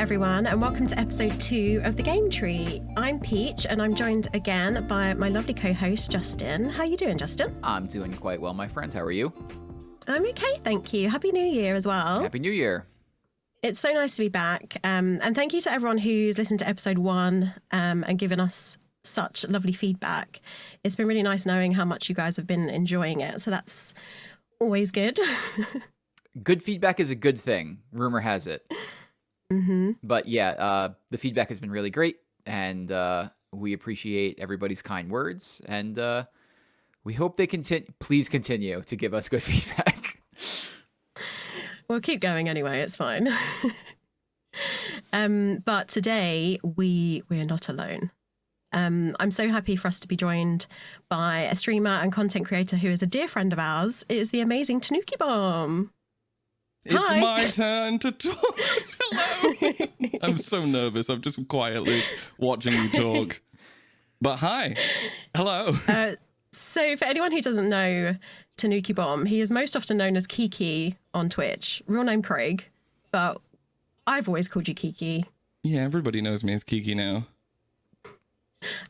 everyone, and welcome to episode 2 of The Game Tree. I'm Peach, and I'm joined again by my lovely co-host, Justin. How are you doing, Justin? I'm doing quite well, my friend. How are you? I'm okay, thank you. Happy New Year as well. Happy New Year. It's so nice to be back. And thank you to everyone who's listened to episode 1 and given us such lovely feedback. It's been really nice knowing how much you guys have been enjoying it. So that's always good. Good feedback is a good thing. Rumor has it. Mm-hmm. But yeah, the feedback has been really great. And we appreciate everybody's kind words. And we hope they please continue to give us good feedback. We'll keep going anyway. It's fine. But today we're not alone. I'm so happy for us to be joined by a streamer and content creator who is a dear friend of ours. It is the amazing TanookiBomb. It's Hi. my turn to talk. Hello. I'm so nervous. I'm just quietly watching you talk. But hi. Hello. So for anyone who doesn't know TanookiBomb, he is most often known as Kiki on Twitch. Real name Craig, but I've always called you Kiki. Yeah, everybody knows me as Kiki now.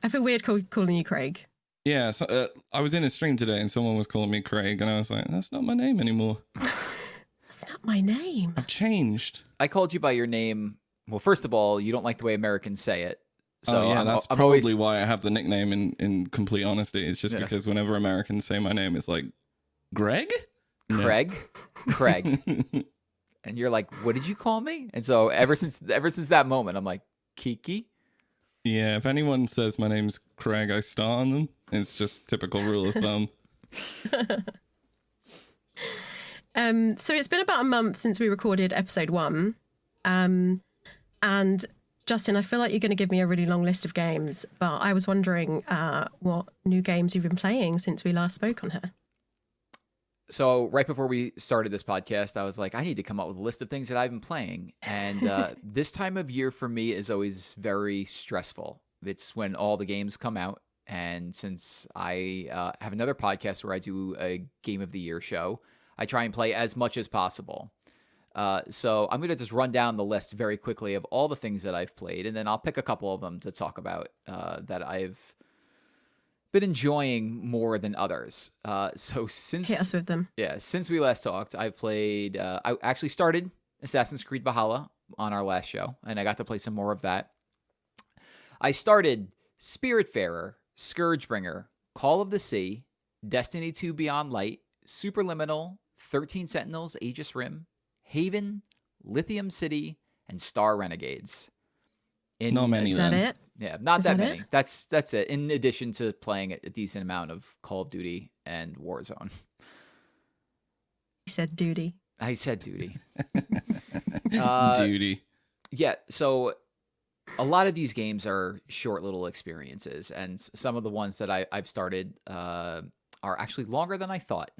I feel weird calling you Craig. Yeah, so, I was in a stream today and someone was calling me Craig and I was like, that's not my name anymore. That's not my name. I've changed. I called you by your name. Well, first of all, you don't like the way Americans say it. So yeah, I'm probably always... why I have the nickname in complete honesty. It's just because whenever Americans say my name, it's like, Greg? Craig? No. Craig. And you're like, what did you call me? And so ever since that moment, I'm like, Kiki? Yeah, if anyone says my name's Craig, I star on them. It's just typical rule of thumb. So it's been about a month since we recorded episode 1. And Justin, I feel like you're going to give me a really long list of games, but I was wondering what new games you've been playing since we last spoke on here. So right before we started this podcast, I was like, I need to come up with a list of things that I've been playing. And this time of year for me is always very stressful. It's when all the games come out. And since I have another podcast where I do a Game of the Year show, I try and play as much as possible. So I'm going to just run down the list very quickly of all the things that I've played. And then I'll pick a couple of them to talk about that I've been enjoying more than others. So since Hit us with them. Yeah, since we last talked, I've played. I actually started Assassin's Creed Valhalla on our last show, and I got to play some more of that. I started Spiritfarer, Scourgebringer, Call of the Sea, Destiny 2 Beyond Light, Superliminal, 13 Sentinels, Aegis Rim, Haven, Lithium City, and Star Renegades. Not many. Is that it? Yeah, not Is that that many. it? That's it. In addition to playing a decent amount of Call of Duty and Warzone. He said duty. I said duty. Duty. Yeah, so a lot of these games are short little experiences, and some of the ones that I've started are actually longer than I thought.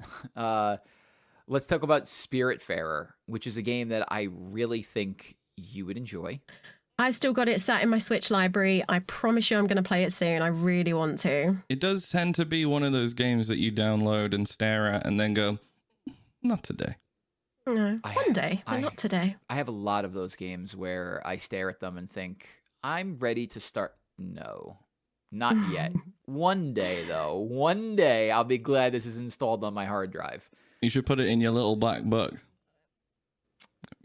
Let's talk about Spiritfarer, which is a game that I really think you would enjoy. I still got it sat in my Switch library. I promise you I'm going to play it soon. I really want to. It does tend to be one of those games that you download and stare at and then go, not today. No, one day, but not today. I have a lot of those games where I stare at them and think, I'm ready to start. No, not yet. One day, though. One day I'll be glad this is installed on my hard drive. You should put it in your little black book.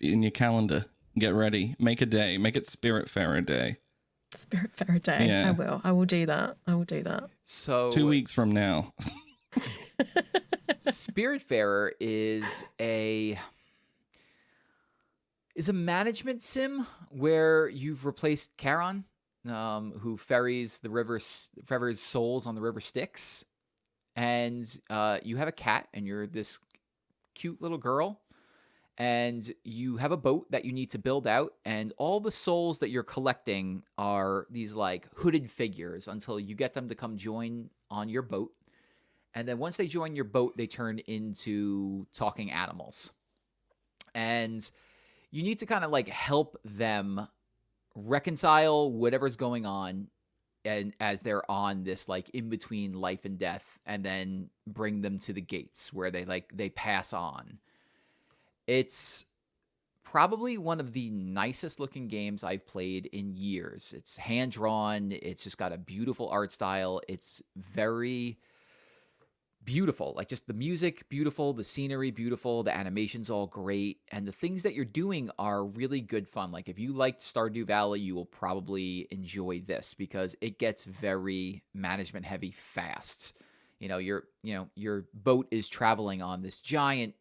In your calendar. Get ready. Make a day. Make it Spiritfarer Day. Spiritfarer Day. Yeah. I will. I will do that. I will do that. So 2 weeks from now. Spiritfarer is a management sim where you've replaced Charon, who ferries souls on the river Styx, and you have a cat, and you're this cute little girl. And you have a boat that you need to build out, and all the souls that you're collecting are these like hooded figures until you get them to come join on your boat. And then once they join your boat, they turn into talking animals. And you need to kind of like help them reconcile whatever's going on, and as they're on this like in between life and death, and then bring them to the gates where they pass on. It's probably one of the nicest looking games I've played in years. It's hand drawn. It's just got a beautiful art style. It's very beautiful. Like just the music, beautiful, the scenery, beautiful, the animation's all great, and the things that you're doing are really good fun. Like if you liked Stardew Valley, you will probably enjoy this because it gets very management heavy fast. Your boat is traveling on this giant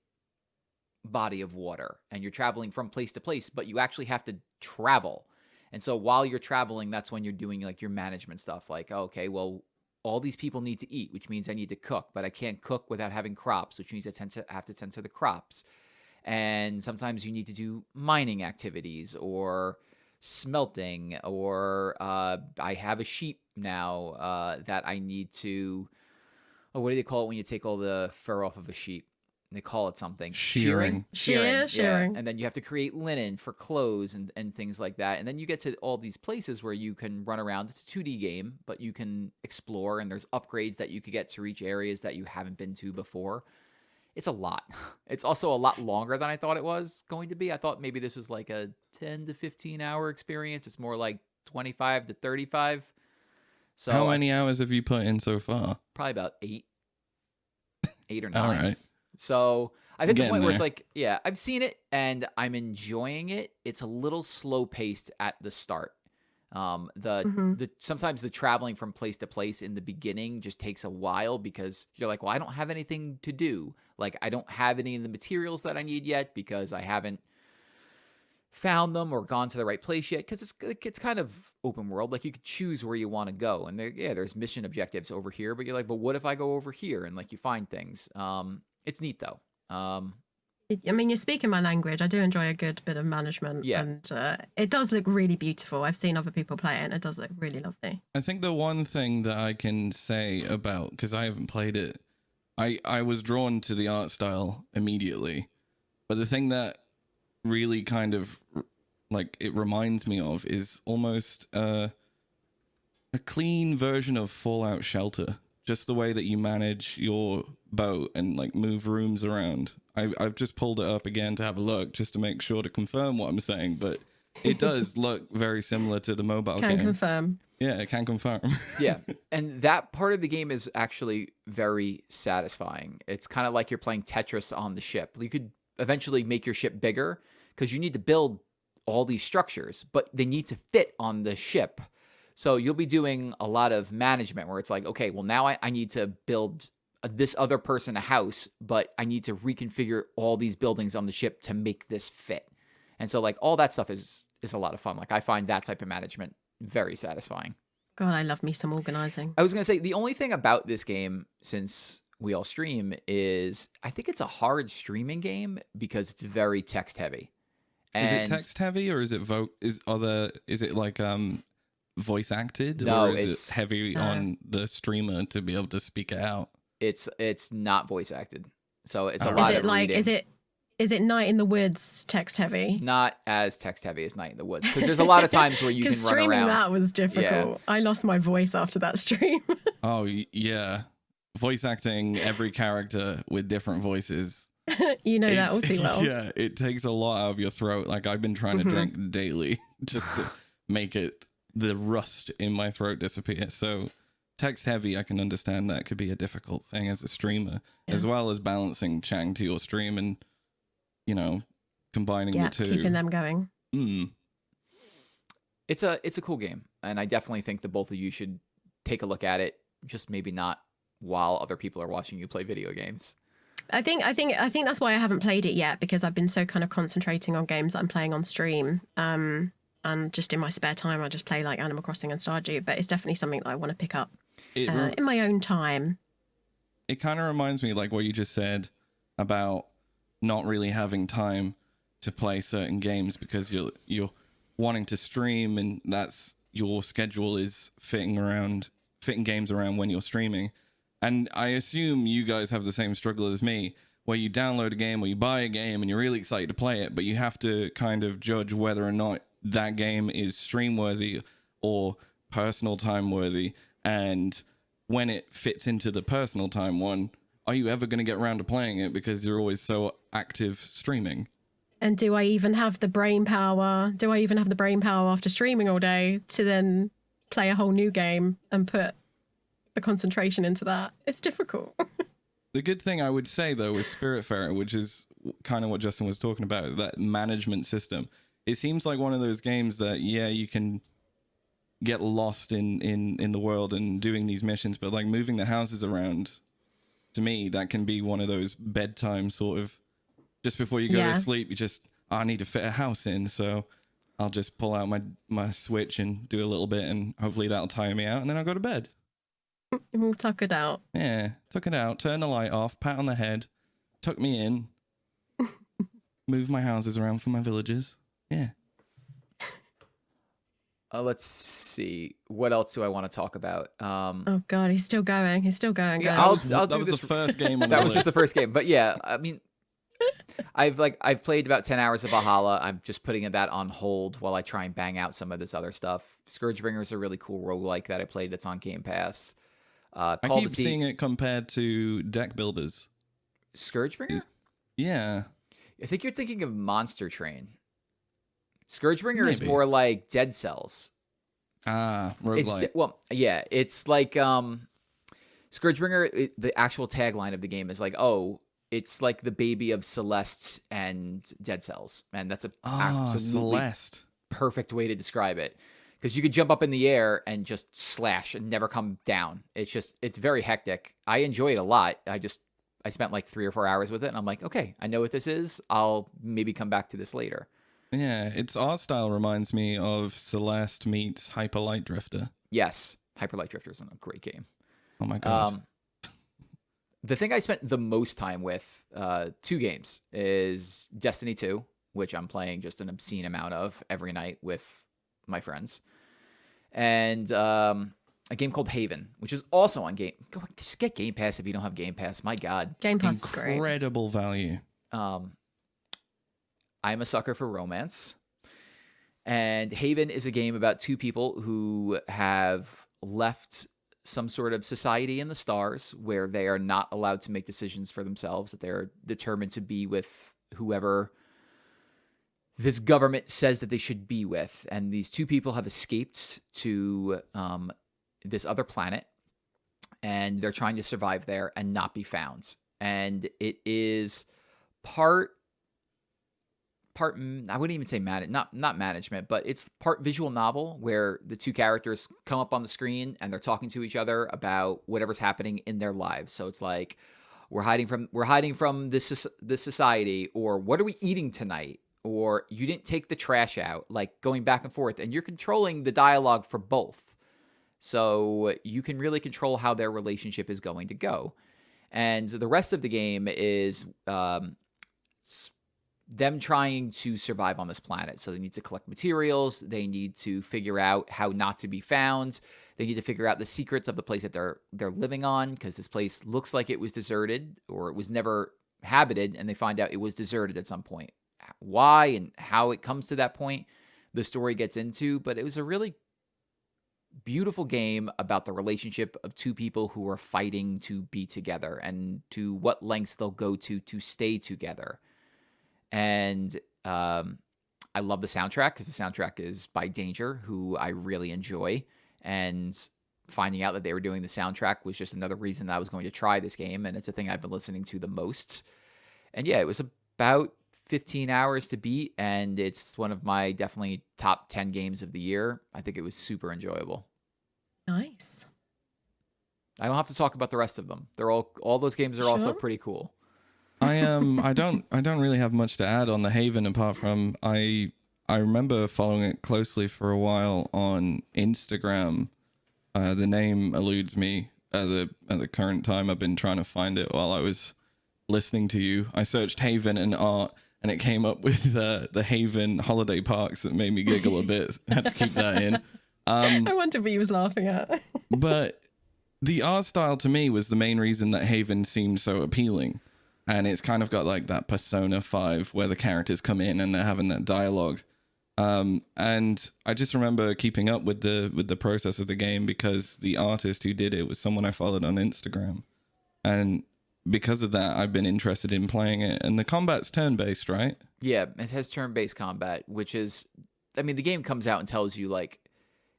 body of water and you're traveling from place to place, but you actually have to travel. And so while you're traveling, that's when you're doing like your management stuff. Like, okay, well, all these people need to eat, which means I need to cook, but I can't cook without having crops, which means I have to tend to the crops. And sometimes you need to do mining activities or smelting, or I have a sheep now that I need to, what do they call it when you take all the fur off of a sheep? They call it something. Shearing. Shearing. Yeah. And then you have to create linen for clothes and things like that. And then you get to all these places where you can run around. It's a 2D game, but you can explore, and there's upgrades that you could get to reach areas that you haven't been to before. It's a lot. It's also a lot longer than I thought it was going to be. I thought maybe this was like a 10 to 15 hour experience. It's more like 25 to 35. So how many hours have you put in so far? Probably about 8 or 9. All right. So I've hit the Getting point where it's there. like, yeah, I've seen it and I'm enjoying it. It's a little slow paced at the start. The sometimes the traveling from place to place in the beginning just takes a while because you're like, well, I don't have anything to do. Like I don't have any of the materials that I need yet because I haven't found them or gone to the right place yet, because it's kind of open world. Like you could choose where you want to go, and there's mission objectives over here, but you're like, but what if I go over here? And like you find things. It's neat though. I mean, you're speaking my language. I do enjoy a good bit of management, Yeah. and it does look really beautiful. I've seen other people play it, and it does look really lovely. I think the one thing that I can say about, because I haven't played it, I was drawn to the art style immediately. But the thing that really kind of like it reminds me of is almost a clean version of Fallout Shelter. Just the way that you manage your boat and like move rooms around. I've just pulled it up again to have a look just to make sure to confirm what I'm saying, but it does look very similar to the mobile game. Can confirm. Yeah, it can confirm. Yeah. And that part of the game is actually very satisfying. It's kind of like you're playing Tetris on the ship. You could eventually make your ship bigger because you need to build all these structures, but they need to fit on the ship. So you'll be doing a lot of management where it's like, okay, well, now I need to build this other person a house, but I need to reconfigure all these buildings on the ship to make this fit. And so like all that stuff is a lot of fun. Like I find that type of management very satisfying. God, I love me some organizing. I was going to say the only thing about this game, since we all stream, is I think it's a hard streaming game because it's very text heavy. Is it text heavy or is it is it like voice acted, No, or is it's it heavy on the streamer to be able to speak it out? It's not voice acted, so it's a Is lot Is of it like reading. is it Night in the Woods text heavy? Not as text heavy as Night in the Woods, because there's a lot of times where you can Because run streaming around. that was difficult. Yeah. I lost my voice after that stream. Oh yeah, voice acting every character with different voices. You know that all too well. Yeah, it takes a lot out of your throat. Like I've been trying to drink daily just to make the rust in my throat disappear. So text heavy, I can understand that could be a difficult thing as a streamer, as well as balancing chatting to your stream and, combining the two. Keeping them going. It's a cool game, and I definitely think the both of you should take a look at it. Just maybe not while other people are watching you play video games. I think that's why I haven't played it yet, because I've been so kind of concentrating on games that I'm playing on stream. And just in my spare time, I just play like Animal Crossing and Stardew. But it's definitely something that I want to pick up in my own time. It kind of reminds me like what you just said about not really having time to play certain games because you're wanting to stream, and that's your schedule is fitting games around when you're streaming. And I assume you guys have the same struggle as me, where you download a game or you buy a game and you're really excited to play it, but you have to kind of judge whether or not that game is stream worthy or personal time worthy. And when it fits into the personal time one, are you ever going to get around to playing it because you're always so active streaming? And do I even have the brain power? Do I even have the brain power after streaming all day to then play a whole new game and put the concentration into that? It's difficult. The good thing I would say, though, with Spiritfarer, which is kind of what Justin was talking about, that management system. It seems like one of those games that, yeah, you can get lost in the world and doing these missions, but like moving the houses around, to me, that can be one of those bedtime sort of, just before you go to sleep, you just, I need to fit a house in, so I'll just pull out my Switch and do a little bit, and hopefully that'll tire me out, and then I'll go to bed. We'll tuck it out. Yeah, tuck it out, turn the light off, pat on the head, tuck me in, move my houses around for my villagers. Yeah. Let's see. What else do I want to talk about? Oh God, he's still going. He's still going. Yeah, Guys. I'll that do was this. the first game on That the was just the list. first game, but yeah, I mean, I've played about 10 hours of Valhalla. I'm just putting that on hold while I try and bang out some of this other stuff. Scourgebringer is a really cool roguelike that I played that's on Game Pass. I keep seeing it compared to deck builders. Scourgebringer? Yeah. I think you're thinking of Monster Train. Scourgebringer is Maybe. more like Dead Cells. Roguelike. It's like Scourgebringer, the actual tagline of the game is like, oh, it's like the baby of Celeste and Dead Cells. And that's a absolutely Celeste. perfect way to describe it. Because you could jump up in the air and just slash and never come down. It's very hectic. I enjoy it a lot. I spent like 3 or 4 hours with it, and I'm like, okay, I know what this is. I'll maybe come back to this later. Yeah, its art style reminds me of Celeste meets Hyper Light Drifter. Yes, Hyper Light Drifter is a great game. Oh my god. The thing I spent the most time with, 2 games, is Destiny 2, which I'm playing just an obscene amount of every night with my friends, and a game called Haven, which is also on Game. Just get Game Pass if you don't have Game Pass. My God, Game Pass is great. Incredible value. I'm a sucker for romance, and Haven is a game about 2 people who have left some sort of society in the stars where they are not allowed to make decisions for themselves, that they're determined to be with whoever this government says that they should be with. And these 2 people have escaped to this other planet, and they're trying to survive there and not be found. And it is part I wouldn't even say not management, but it's part visual novel, where the 2 characters come up on the screen and they're talking to each other about whatever's happening in their lives. So it's like, we're hiding from this society, or what are we eating tonight, or you didn't take the trash out, like going back and forth, and you're controlling the dialogue for both. So you can really control how their relationship is going to go. And the rest of the game is them trying to survive on this planet. So they need to collect materials. They need to figure out how not to be found. They need to figure out the secrets of the place that they're living on, because this place looks like it was deserted, or it was never habited, and they find out it was deserted at some point. Why and how it comes to that point, the story gets into, but it was a really beautiful game about the relationship of 2 people who are fighting to be together, and to what lengths they'll go to stay together. And I love the soundtrack, because the soundtrack is by Danger, who I really enjoy. And finding out that they were doing the soundtrack was just another reason that I was going to try this game. And it's a thing I've been listening to the most. And yeah, it was about 15 hours to beat, and it's one of my definitely top 10 games of the year. I think it was super enjoyable. Nice. I don't have to talk about the rest of them. They're all those games are also Sure. pretty cool. I don't really have much to add on the Haven, apart from I remember following it closely for a while on Instagram. The name eludes me at the current time. I've been trying to find it while I was listening to you. I searched Haven and art, and it came up with the Haven holiday parks that made me giggle a bit. I had to keep that in. I wonder what he was laughing at. But the art style to me was the main reason that Haven seemed so appealing. And it's kind of got like that Persona 5 where the characters come in and they're having that dialogue. And I just remember keeping up with the process of the game, because the artist who did it was someone I followed on Instagram. And because of that, I've been interested in playing it. And the combat's turn-based, right? Yeah, it has turn-based combat, which is, I mean, the game comes out and tells you like,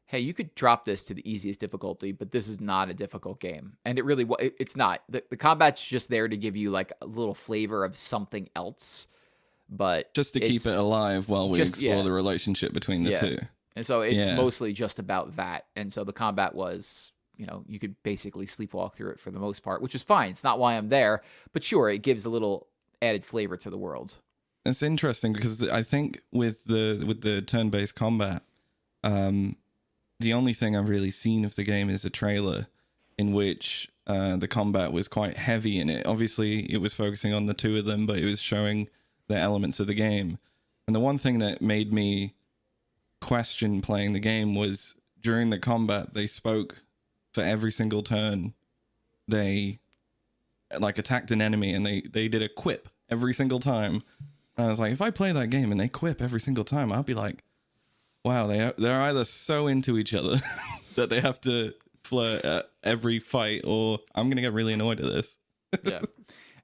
hey, you could drop this to the easiest difficulty, but this is not a difficult game. And it really, it's not. The combat's just there to give you like a little flavor of something else, but Just to keep it alive while we explore yeah. the relationship between the two. And so it's mostly just about that. And so the combat was, you know, you could basically sleepwalk through it for the most part, which is fine. It's not why I'm there, but sure, it gives a little added flavor to the world. It's interesting because I think with the turn-based combat, the only thing I've really seen of the game is a trailer in which the combat was quite heavy in it. Obviously, it was focusing on the two of them, but it was showing the elements of the game. And the one thing that made me question playing the game was during the combat, they spoke for every single turn. They like attacked an enemy and they did a quip every single time. And I was like, if I play that game and they quip every single time, I'll be like, wow, they're either so into each other that they have to flirt at every fight, or I'm going to get really annoyed at this. Yeah.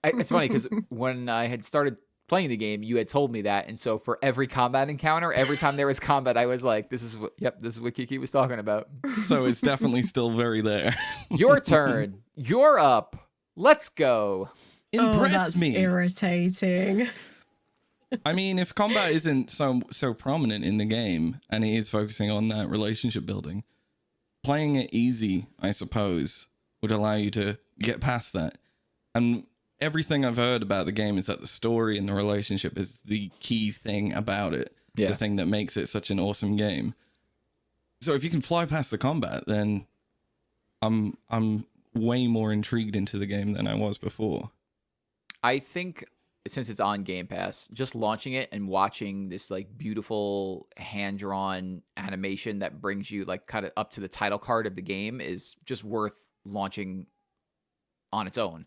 It's funny because when I had started playing the game, you had told me that. And so for every combat encounter, every time there was combat, I was like, this is what Kiki was talking about. So it's definitely still very there. Your turn. You're up. Let's go. Impress that's me. Irritating. I mean, if combat isn't so prominent in the game and it is focusing on that relationship building, playing it easy, I suppose, would allow you to get past that. And everything I've heard about the game is that the story and the relationship is the key thing about it. Yeah. The thing that makes it such an awesome game. So if you can fly past the combat, then I'm way more intrigued into the game than I was before. I think since it's on Game Pass, just launching it and watching this like beautiful hand-drawn animation that brings you like kind of up to the title card of the game is just worth launching on its own,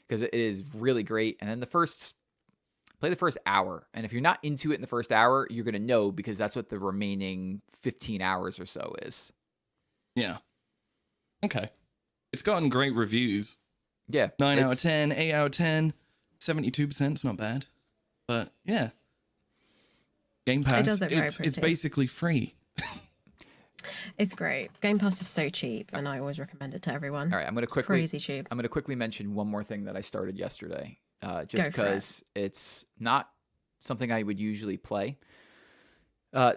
because it is really great. And then play the first hour. And if you're not into it in the first hour, you're going to know, because that's what the remaining 15 hours or so is. Yeah. Okay. It's gotten great reviews. Yeah. 9 out of 10, 8 out of 10. 72%, it's not bad. But yeah. Game Pass, It does look very it's pretty. basically free. It's great. Game Pass is so cheap, and I always recommend it to everyone. All right, It's crazy cheap. I'm going to quickly mention one more thing that I started yesterday, just Go for it. because it's not something I would usually play.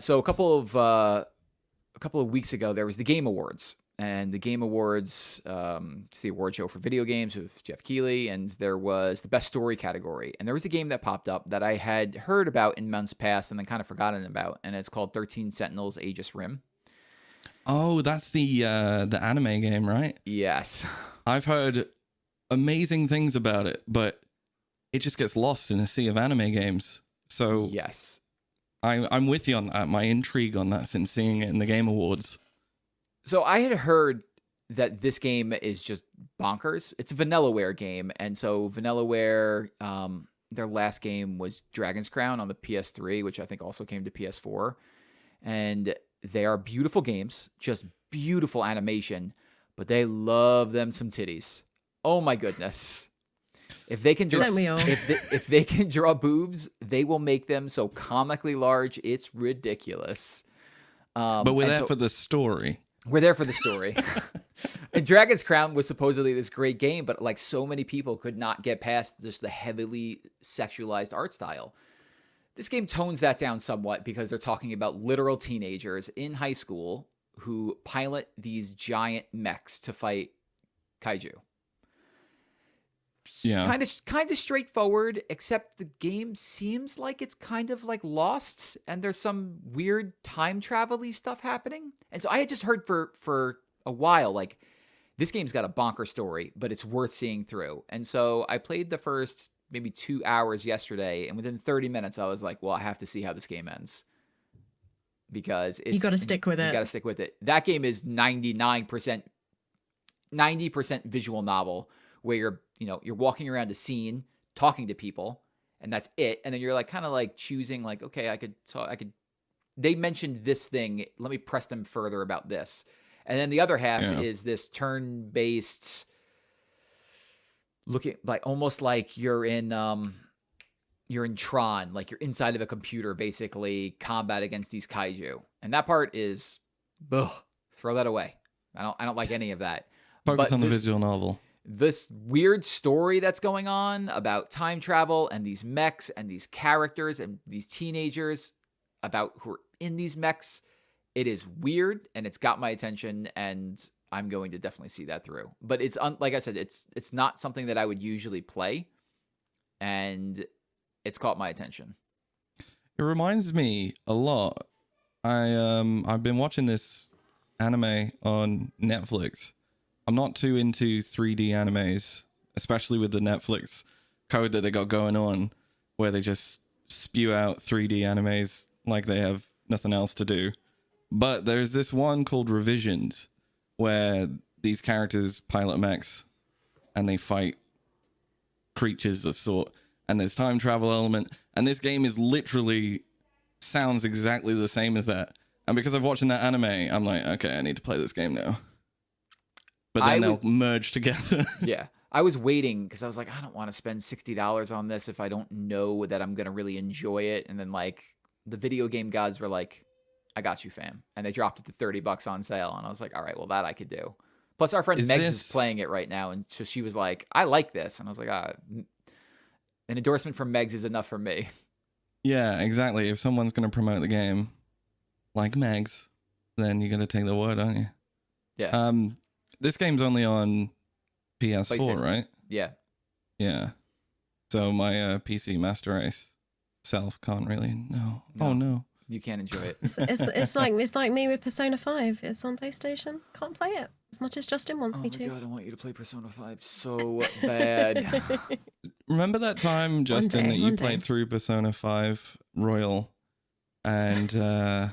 So a couple of weeks ago, there was the Game Awards, and the Game Awards, it's the award show for video games with Jeff Keighley, and there was the best story category, and there was a game that popped up that I had heard about in months past and then kind of forgotten about, and it's called 13 Sentinels Aegis Rim. Oh, that's the anime game, right? Yes. I've heard amazing things about it, but it just gets lost in a sea of anime games. So Yes. I'm with you on that. My intrigue on that since seeing it in the Game Awards. So I had heard that this game is just bonkers. It's a Vanillaware game, and so Vanillaware, their last game was Dragon's Crown on the PS3, which I think also came to PS4, and they are beautiful games, just beautiful animation, but they love them some titties. Oh my goodness! If they can draw, Don't we all? if they can draw boobs, they will make them so comically large, it's ridiculous. But we're there for the story. We're there for the story. And Dragon's Crown was supposedly this great game, but like so many people could not get past just the heavily sexualized art style. This game tones that down somewhat because they're talking about literal teenagers in high school who pilot these giant mechs to fight kaiju. Yeah. Kind of straightforward, except the game seems like it's kind of like Lost, and there's some weird time travel-y stuff happening. And so I had just heard for a while, like, this game's got a bonker story, but it's worth seeing through. And so I played the first maybe 2 hours yesterday, and within 30 minutes, I was like, well, I have to see how this game ends. Because You got to stick with You it. got to stick with it. That game is 90% visual novel, where you're walking around a scene, talking to people, and that's it. And then you're like kind of like choosing like, okay, I could they mentioned this thing, let me press them further about this. And then the other half is this turn-based looking like almost like you're in you're in Tron, like you're inside of a computer, basically combat against these kaiju. And that part is, ugh, throw that away. I don't like any of that. Focus But on the visual novel. This weird story that's going on about time travel and these mechs and these characters and these teenagers about who are in these mechs, it is weird and it's got my attention, and I'm going to definitely see that through. But it's like I said, it's not something that I would usually play, and it's caught my attention. It reminds me a lot. I've been watching this anime on Netflix. I'm not too into 3D animes, especially with the Netflix code that they got going on, where they just spew out 3D animes like they have nothing else to do. But there's this one called Revisions, where these characters pilot mechs and they fight creatures of sort, and there's time travel element, and this game is literally sounds exactly the same as that. And because I've watched that anime, I'm like, okay, I need to play this game now. But then they'll merge together. Yeah. I was waiting because I was like, I don't want to spend $60 on this if I don't know that I'm going to really enjoy it. And then like the video game gods were like, I got you, fam. And they dropped it to $30 on sale. And I was like, all right, well, that I could do. Plus our friend Megs is playing it right now. And so she was like, I like this. And I was like, an endorsement from Megs is enough for me. Yeah, exactly. If someone's going to promote the game like Megs, then you got to take the word, aren't you? Yeah. This game's only on PS4, right? Yeah. Yeah. So my PC Master Race self can't really. No. Oh no. You can't enjoy it. It's like me with Persona 5. It's on PlayStation. Can't play it as much as Justin wants me to. Oh my god, I want you to play Persona 5 so bad. Remember that time, Justin, that you played through Persona 5 Royal, and do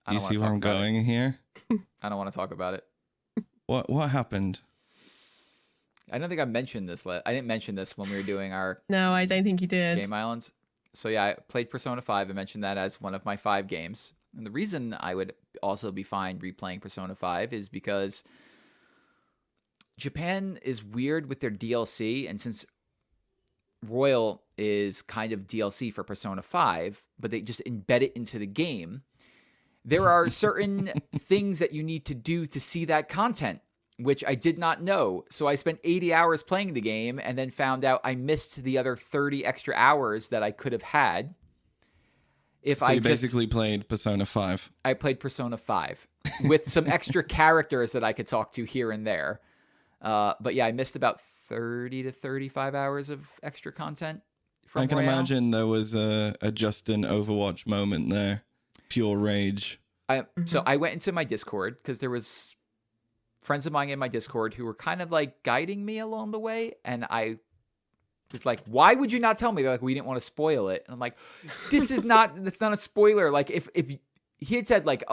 you see where I'm going here? I don't want to talk about it. What happened? I don't think I mentioned this. I didn't mention this when we were doing our No, I don't think you did. Game Islands. So yeah, I played Persona 5. I mentioned that as one of my 5 games. And the reason I would also be fine replaying Persona 5 is because Japan is weird with their DLC. And since Royal is kind of DLC for Persona 5, but they just embed it into the game, there are certain things that you need to do to see that content, which I did not know. So I spent 80 hours playing the game and then found out I missed the other 30 extra hours that I could have had. So you basically played Persona 5. I played Persona 5 with some extra characters that I could talk to here and there. But yeah, I missed about 30 to 35 hours of extra content from I can Royale. imagine there was a Justin Overwatch moment there. Pure rage. So I went into my Discord because there was friends of mine in my Discord who were kind of like guiding me along the way. And I was like, why would you not tell me? They're like, we didn't want to spoil it. And I'm like, that's not a spoiler. Like if he had said like,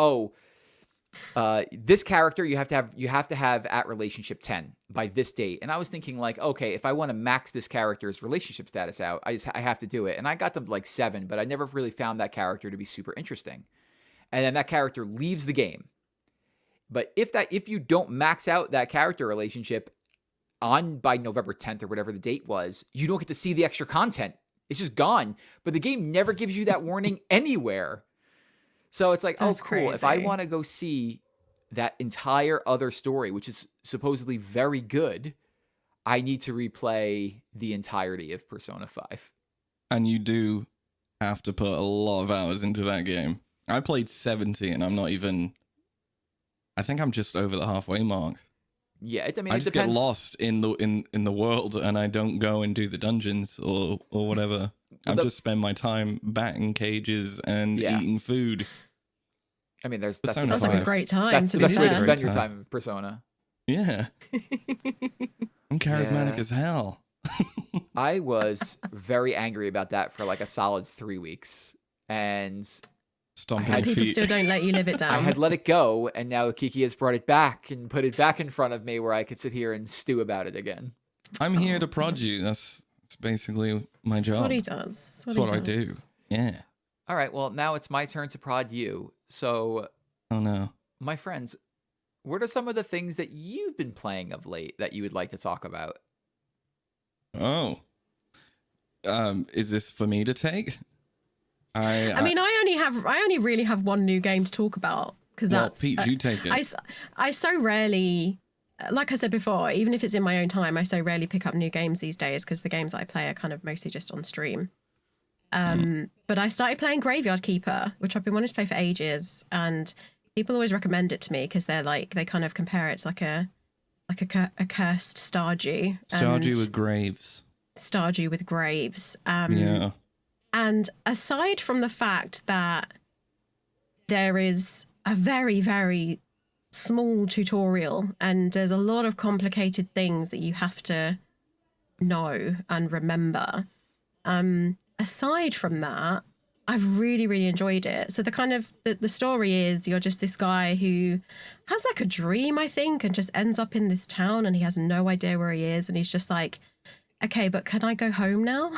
this character you have to have at relationship 10 by this date. And I was thinking like, okay, if I want to max this character's relationship status out, I have to do it. And I got them to like 7, but I never really found that character to be super interesting. And then that character leaves the game. But if you don't max out that character relationship by November 10th or whatever the date was, you don't get to see the extra content. It's just gone. But the game never gives you that warning anywhere. So it's like, That's cool. crazy. If I want to go see that entire other story, which is supposedly very good, I need to replay the entirety of Persona 5. And you do have to put a lot of hours into that game. I played 70 and I'm not even... I think I'm just over the halfway mark. Yeah, I just get lost in the world and I don't go and do the dungeons or whatever. I just spend my time batting cages and eating food. I mean, that's sounds like a great time. That's the best way to spend your time in Persona. Yeah. I'm charismatic as hell. I was very angry about that for like a solid 3 weeks. And people still don't let you live it down. I had let it go, and now Kiki has brought it back and put it back in front of me where I could sit here and stew about it again. I'm here to prod you. That's basically my job. That's what he does. That's what I do. Yeah. All right, well, now it's my turn to prod you. So, oh no. My friends, what are some of the things that you've been playing of late that you would like to talk about? Oh. is this for me to take? I mean, I only really have one new game to talk about because that's Peach, you take it. I so rarely, like I said before, even if it's in my own time, I so rarely pick up new games these days because the games I play are kind of mostly just on stream. But I started playing Graveyard Keeper, which I've been wanting to play for ages, and people always recommend it to me because they kind of compare it to like a cursed Stardew. Stardew with graves. Stardew with graves. Yeah. And aside from the fact that there is a very, very small tutorial and there's a lot of complicated things that you have to know and remember, aside from that, I've really, really enjoyed it. So the kind of the story is you're just this guy who has like a dream, I think, and just ends up in this town and he has no idea where he is. And he's just like, okay, but can I go home now?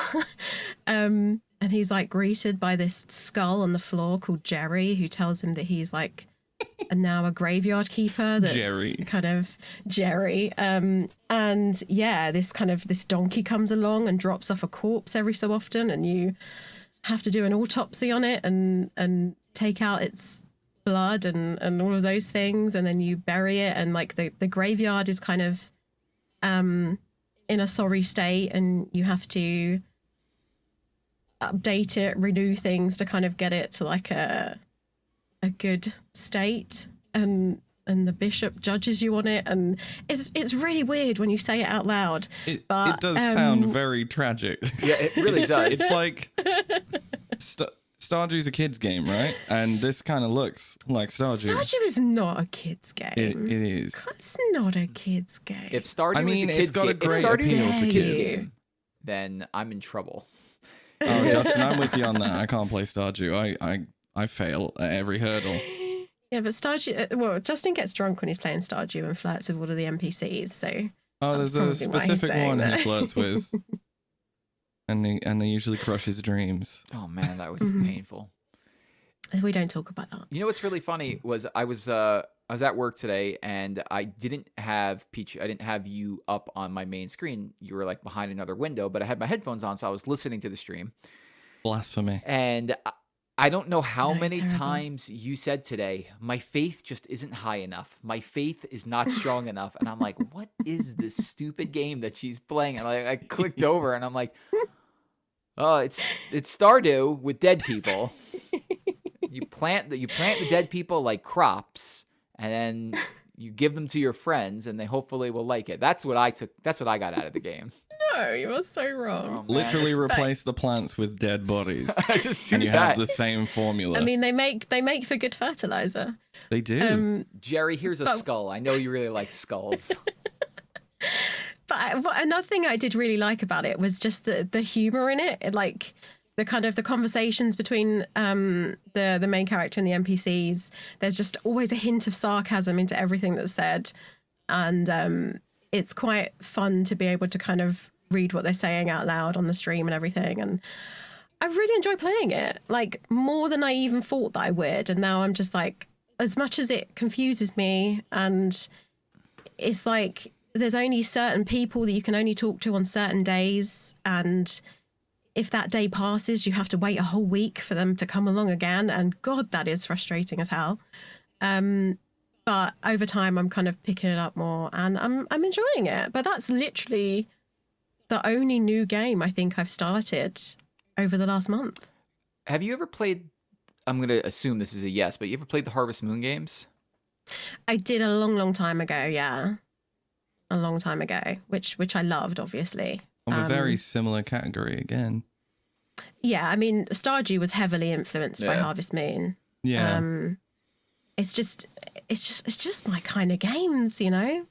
And he's like greeted by this skull on the floor called Jerry, who tells him that he's like now a graveyard keeper. That's Jerry. kind of Jerry. And yeah, this donkey comes along and drops off a corpse every so often, and you have to do an autopsy on it and take out its blood and all of those things, and then you bury it, and like the graveyard is kind of in a sorry state, and you have to update it, renew things to kind of get it to like a good state, and the bishop judges you on it, and it's really weird when you say it out loud. It but does sound very tragic. Yeah, it really does. It's like Stardew's a kid's game, right? And this kind of looks like Stardew. Stardew is not a kid's game. It is. It's not a kid's game. If Stardew is a it's kid's got a game, great if Stardew's appeal a to kid's kids. game, then I'm in trouble. Oh, Justin, I'm with you on that. I can't play Stardew. I fail at every hurdle. Yeah, but Stardew. Well, Justin gets drunk when he's playing Stardew and flirts with all of the NPCs. So There's a specific one he flirts with, and they usually crush his dreams. Oh man, that was painful. We don't talk about that. You know what's really funny was I was at work today and I didn't have Peach. I didn't have you up on my main screen. You were like behind another window, but I had my headphones on, so I was listening to the stream. Blasphemy. And I don't know how many terrible. times you said today, my faith just isn't high enough. My faith is not strong enough. And I'm like, what is this stupid game that she's playing? And I clicked over and I'm like, oh, it's Stardew with dead people. You plant the dead people like crops, and then you give them to your friends, and they hopefully will like it. That's what I got out of the game. No, you are so wrong. Oh, man, Literally replace the plants with dead bodies, just do and you that. have the same formula. I mean, they make for good fertilizer. They do. Jerry, here's a skull. I know you really like skulls. But another thing I did really like about it was just the humor in it, like the kind of the conversations between the main character and the NPCs. There's just always a hint of sarcasm into everything that's said, and it's quite fun to be able to kind of read what they're saying out loud on the stream and everything. And I really enjoy playing it, like more than I even thought that I would. And now I'm just like, as much as it confuses me, and it's like there's only certain people that you can only talk to on certain days, and if that day passes, you have to wait a whole week for them to come along again. And God, that is frustrating as hell. But over time, I'm kind of picking it up more, and I'm enjoying it. But that's literally the only new game I think I've started over the last month. Have you ever played? I'm gonna assume this is a yes, but you ever played the Harvest Moon games? I did a long, long time ago. Yeah, a long time ago, which I loved, obviously. Of a very similar category again. Yeah, I mean, Stardew was heavily influenced by Harvest Moon. Yeah. It's just my kind of games, you know.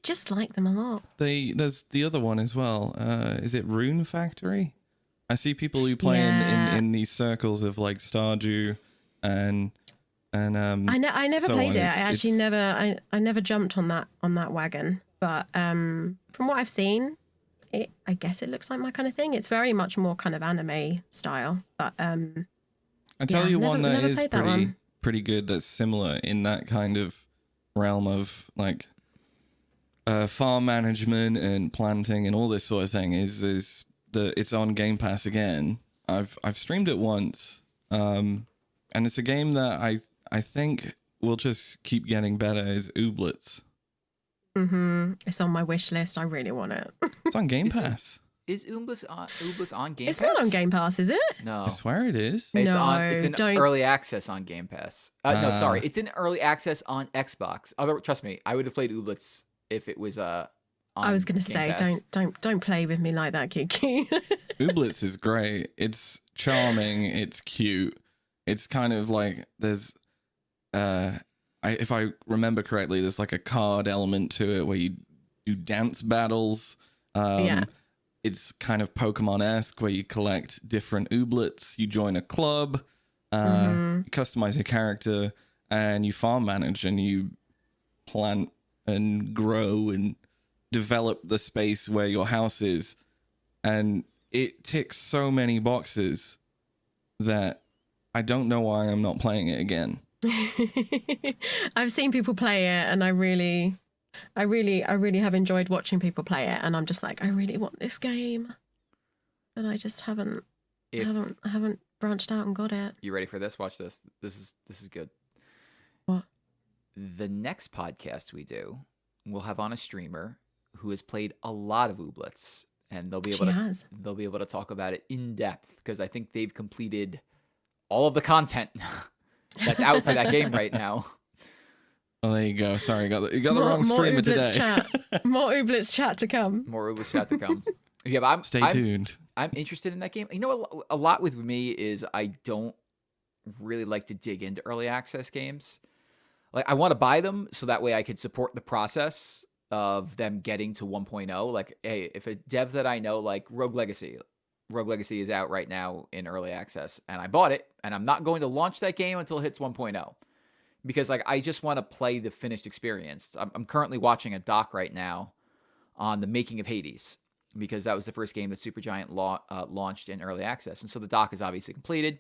Just like them a lot. There's the other one as well. Is it Rune Factory? I see people who play in these circles of like Stardew and I never so played on. it. I actually I never jumped on that wagon. But from what I've seen, I guess it looks like my kind of thing. It's very much more kind of anime style. But I tell you one that is pretty good. That's similar in that kind of realm of like farm management and planting and all this sort of thing is it's on Game Pass again. I've streamed it once, and it's a game that I think will just keep getting better. Is Ooblets. It's on my wish list. I really want it. It's on Game Pass. Is Ooblets on Game It's Pass? not on Game Pass, is it? No. I swear it is. It's No, It's in don't- early access on Game Pass. No, sorry. It's in early access on Xbox. Trust me, I would have played Ooblets if it was on I was going to Game say, Pass. don't play with me like that, Kiki. Ooblets is great. It's charming. It's cute. It's kind of like there's, if I remember correctly, there's like a card element to it where you do dance battles. Yeah. It's kind of Pokemon-esque where you collect different Ooblets. You join a club. You customize your character, and you farm manage, and you plant and grow and develop the space where your house is. And it ticks so many boxes that I don't know why I'm not playing it again. I've seen people play it, and I really have enjoyed watching people play it. And I'm just like, I really want this game, and I just haven't branched out and got it. You ready for this? Watch this. This is good. What? The next podcast we do, we'll have on a streamer who has played a lot of Ooblets, and they'll be able to talk about it in depth, because I think they've completed all of the content that's out for that game right now. Oh, there you go. Sorry, you got the wrong More streamer Ooblets today. chat. More Ooblets chat to come. More Ooblets chat to come. Yeah, but Stay tuned. I'm interested in that game. You know, a lot with me is I don't really like to dig into early access games. Like, I want to buy them so that way I could support the process of them getting to 1.0. Like, hey, if a dev that I know, like Rogue Legacy is out right now in early access, and I bought it, and I'm not going to launch that game until it hits 1.0. Because, like, I just want to play the finished experience. I'm currently watching a doc right now on the making of Hades, because that was the first game that Supergiant launched in early access. And so the doc is obviously completed.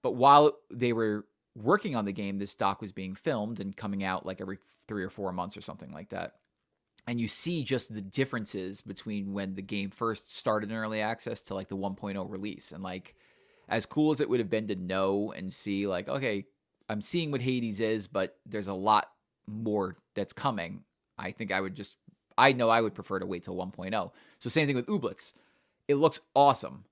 But while they were working on the game, this doc was being filmed and coming out like every 3 or 4 months or something like that. And you see just the differences between when the game first started in early access to like the 1.0 release. And like, as cool as it would have been to know and see, like, okay, I'm seeing what Hades is, but there's a lot more that's coming. I think I know I would prefer to wait till 1.0. So same thing with Ooblets. It looks awesome,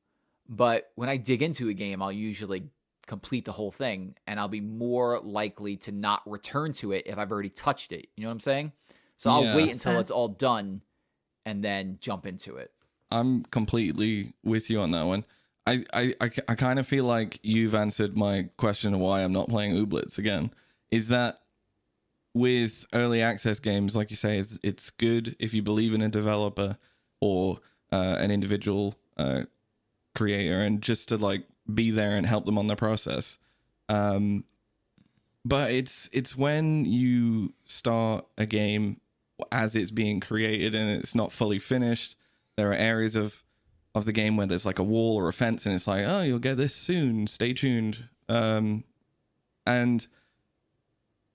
but when I dig into a game, I'll usually complete the whole thing, and I'll be more likely to not return to it if I've already touched it. You know what I'm saying? So I'll wait until it's all done and then jump into it. I'm completely with you on that one. I kind of feel like you've answered my question of why I'm not playing Ooblets again. Is that with early access games, like you say, it's good if you believe in a developer or an individual creator, and just to like be there and help them on their process. But it's when you start a game as it's being created and it's not fully finished. There are areas of the game where there's like a wall or a fence, and it's like, oh, you'll get this soon, stay tuned. And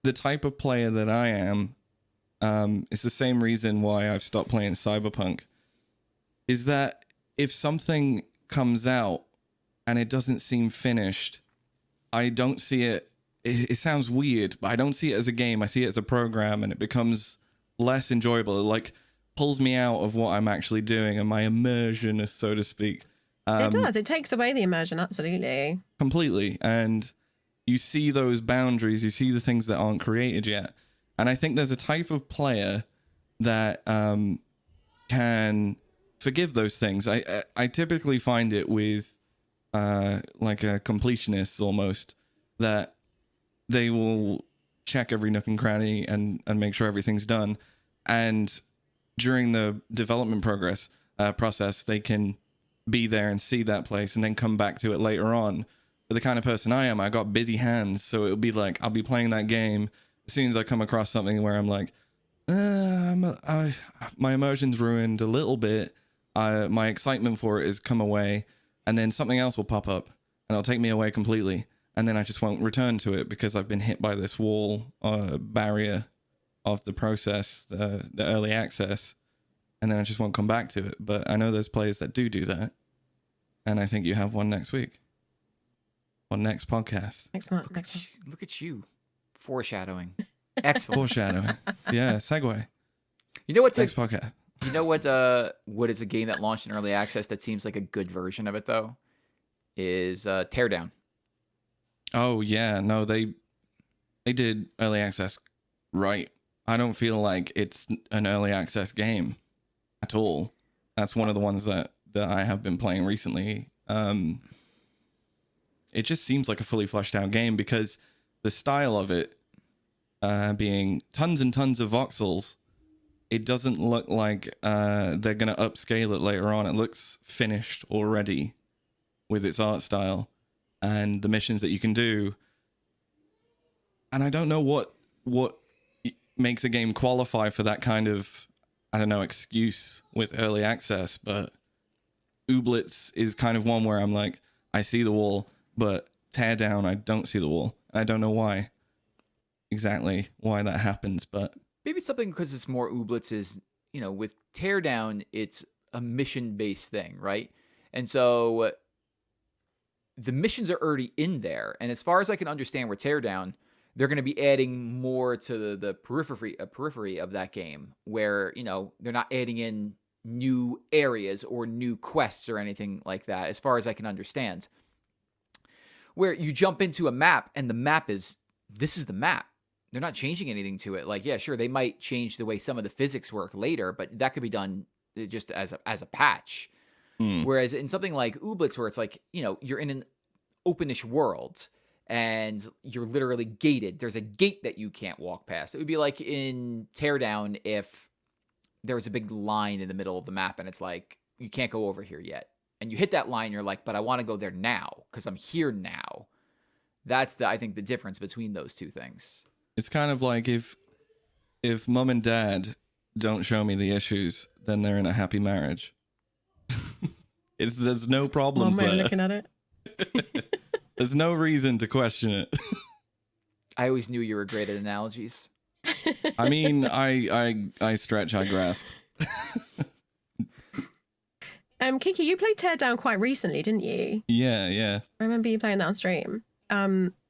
the type of player that I am, it's the same reason why I've stopped playing Cyberpunk, is that if something comes out and it doesn't seem finished, I don't see it. It sounds weird, but I don't see it as a game. I see it as a program, and it becomes less enjoyable. It like pulls me out of what I'm actually doing and my immersion, so to speak. It does. It takes away the immersion, absolutely. Completely. And you see those boundaries, you see the things that aren't created yet. And I think there's a type of player that can forgive those things. I typically find it with like a completionist almost, that they will check every nook and cranny and make sure everything's done. And during the development process, they can be there and see that place and then come back to it later on. But the kind of person I am, I got busy hands, so it'll be like I'll be playing that game. As soon as I come across something where I'm like, my immersion's ruined a little bit, my excitement for it has come away, and then something else will pop up and it'll take me away completely, and then I just won't return to it because I've been hit by this wall barrier of the process, the early access, and then I just won't come back to it. But I know there's players that do that, and I think you have one next week. On next podcast. Next month. Next month. Look at you. Foreshadowing. Excellent. Foreshadowing. Yeah, segue. You know what's Next podcast. You know what is a game that launched in early access that seems like a good version of it though? Is Teardown. Oh yeah, no, they did early access right. I don't feel like it's an early access game at all. That's one of the ones that I have been playing recently. It just seems like a fully fleshed out game because the style of it being tons and tons of voxels, it doesn't look like they're going to upscale it later on. It looks finished already with its art style and the missions that you can do. And I don't know what makes a game qualify for that kind of, I don't know, excuse with early access, but Ooblets is kind of one where I'm like, I see the wall, but Teardown, I don't see the wall. I don't know why that happens, but Maybe it's something because it's more Ooblets is, with Teardown, it's a mission-based thing, right? And so the missions are already in there. And as far as I can understand with Teardown, they're going to be adding more to the periphery of that game where, they're not adding in new areas or new quests or anything like that, as far as I can understand. Where you jump into a map and the map this is the map. They're not changing anything to it. Like, yeah, sure, they might change the way some of the physics work later, but that could be done just as a patch. Whereas in something like Ooblets, where it's like, you're in an openish world and you're literally gated. There's a gate that you can't walk past. It would be like in Teardown if there was a big line in the middle of the map and it's like, you can't go over here yet. And you hit that line, you're like, but I want to go there now because I'm here now. That's I think the difference between those two things. it's kind of like if mom and dad don't show me the issues, then they're in a happy marriage. There's no problems One way there. of looking at it. There's no reason to question it. I always knew you were great at analogies. I mean, I stretch, I grasp. Kiki, you played Teardown quite recently, didn't you? Yeah. I remember you playing that on stream.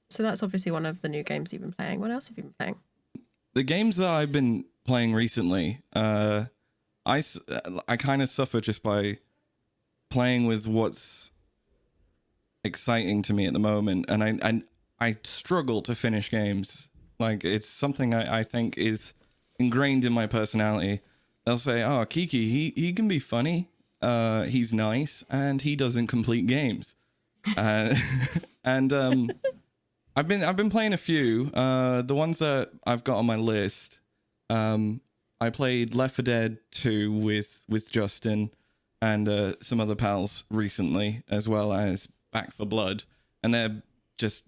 So that's obviously one of the new games you've been playing. What else have you been playing? The games that I've been playing recently, I kind of suffer just by playing with what's exciting to me at the moment, and I struggle to finish games. Like, it's something I think is ingrained in my personality. They'll say, "Oh, Kiki, he can be funny. He's nice, and he doesn't complete games." And I've been playing a few. The ones that I've got on my list. I played Left 4 Dead 2 with Justin and some other pals recently, as well as Back 4 Blood, and they're just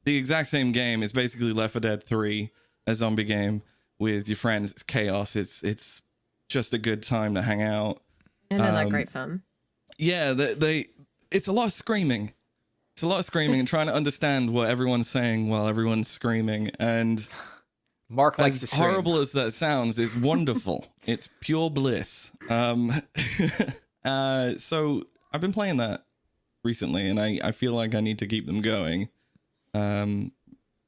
the exact same game. It's basically Left 4 Dead 3, a zombie game with your friends. It's chaos. It's just a good time to hang out. And they're like great fun. Yeah, it's a lot of screaming. It's a lot of screaming and trying to understand what everyone's saying while everyone's screaming. And Mark likes to as scream. horrible as that sounds, it's wonderful. It's pure bliss. So I've been playing that recently, and I feel like I need to keep them going,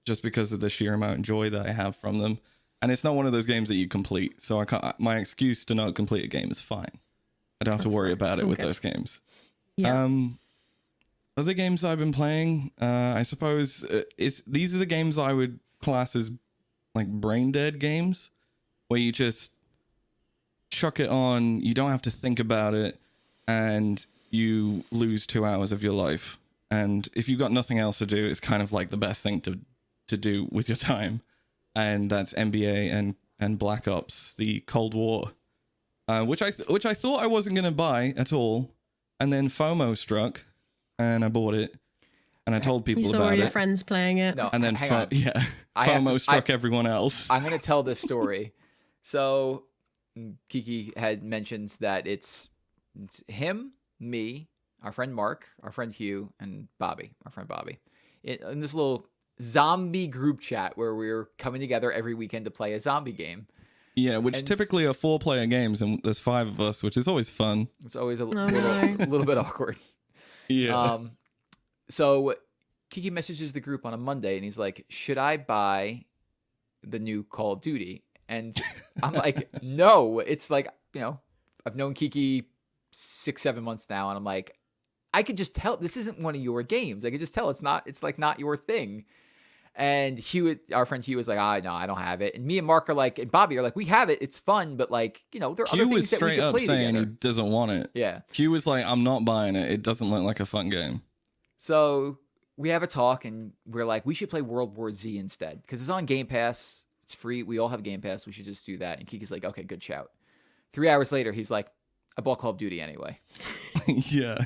just because of the sheer amount of joy that I have from them. And it's not one of those games that you complete, so my excuse to not complete a game is fine. I don't have to worry about it with those games. Yeah. Other games I've been playing, I suppose, these are the games I would class as like brain dead games, where you just chuck it on, you don't have to think about it, and you lose 2 hours of your life. And if you've got nothing else to do, it's kind of like the best thing to do with your time. And that's NBA and Black Ops, the Cold War, which I thought I wasn't going to buy at all. And then FOMO struck, and I bought it. And I told people You saw about all your it. friends playing it. No, And then hang on. FOMO struck everyone else. I'm going to tell this story. So Kiki had mentions that it's him, me, our friend Mark, our friend Hugh, and Bobby, our friend Bobby, in this little zombie group chat where we're coming together every weekend to play a zombie game. Yeah, which typically are 4-player games, and there's 5 of us, which is always fun. It's always a little bit awkward. Yeah. So Kiki messages the group on a Monday and he's like, should I buy the new Call of Duty? And I'm like, no. It's like, I've known Kiki 6-7 months now, and I'm like, I could just tell this isn't one of your games. I could just tell it's like not your thing. And our friend Hugh was like, no, I don't have it. And me and Mark are like, and Bobby are like, we have it. It's fun, but like, there are other Hugh was things that we straight could up play saying together. he doesn't want it. Yeah. Hugh was like, I'm not buying it. It doesn't look like a fun game. So we have a talk, and we're like, we should play World War Z instead because it's on Game Pass. It's free. We all have Game Pass. We should just do that. And Kiki's like, okay, good shout. 3 hours later, he's like, I bought Call of Duty anyway. Yeah.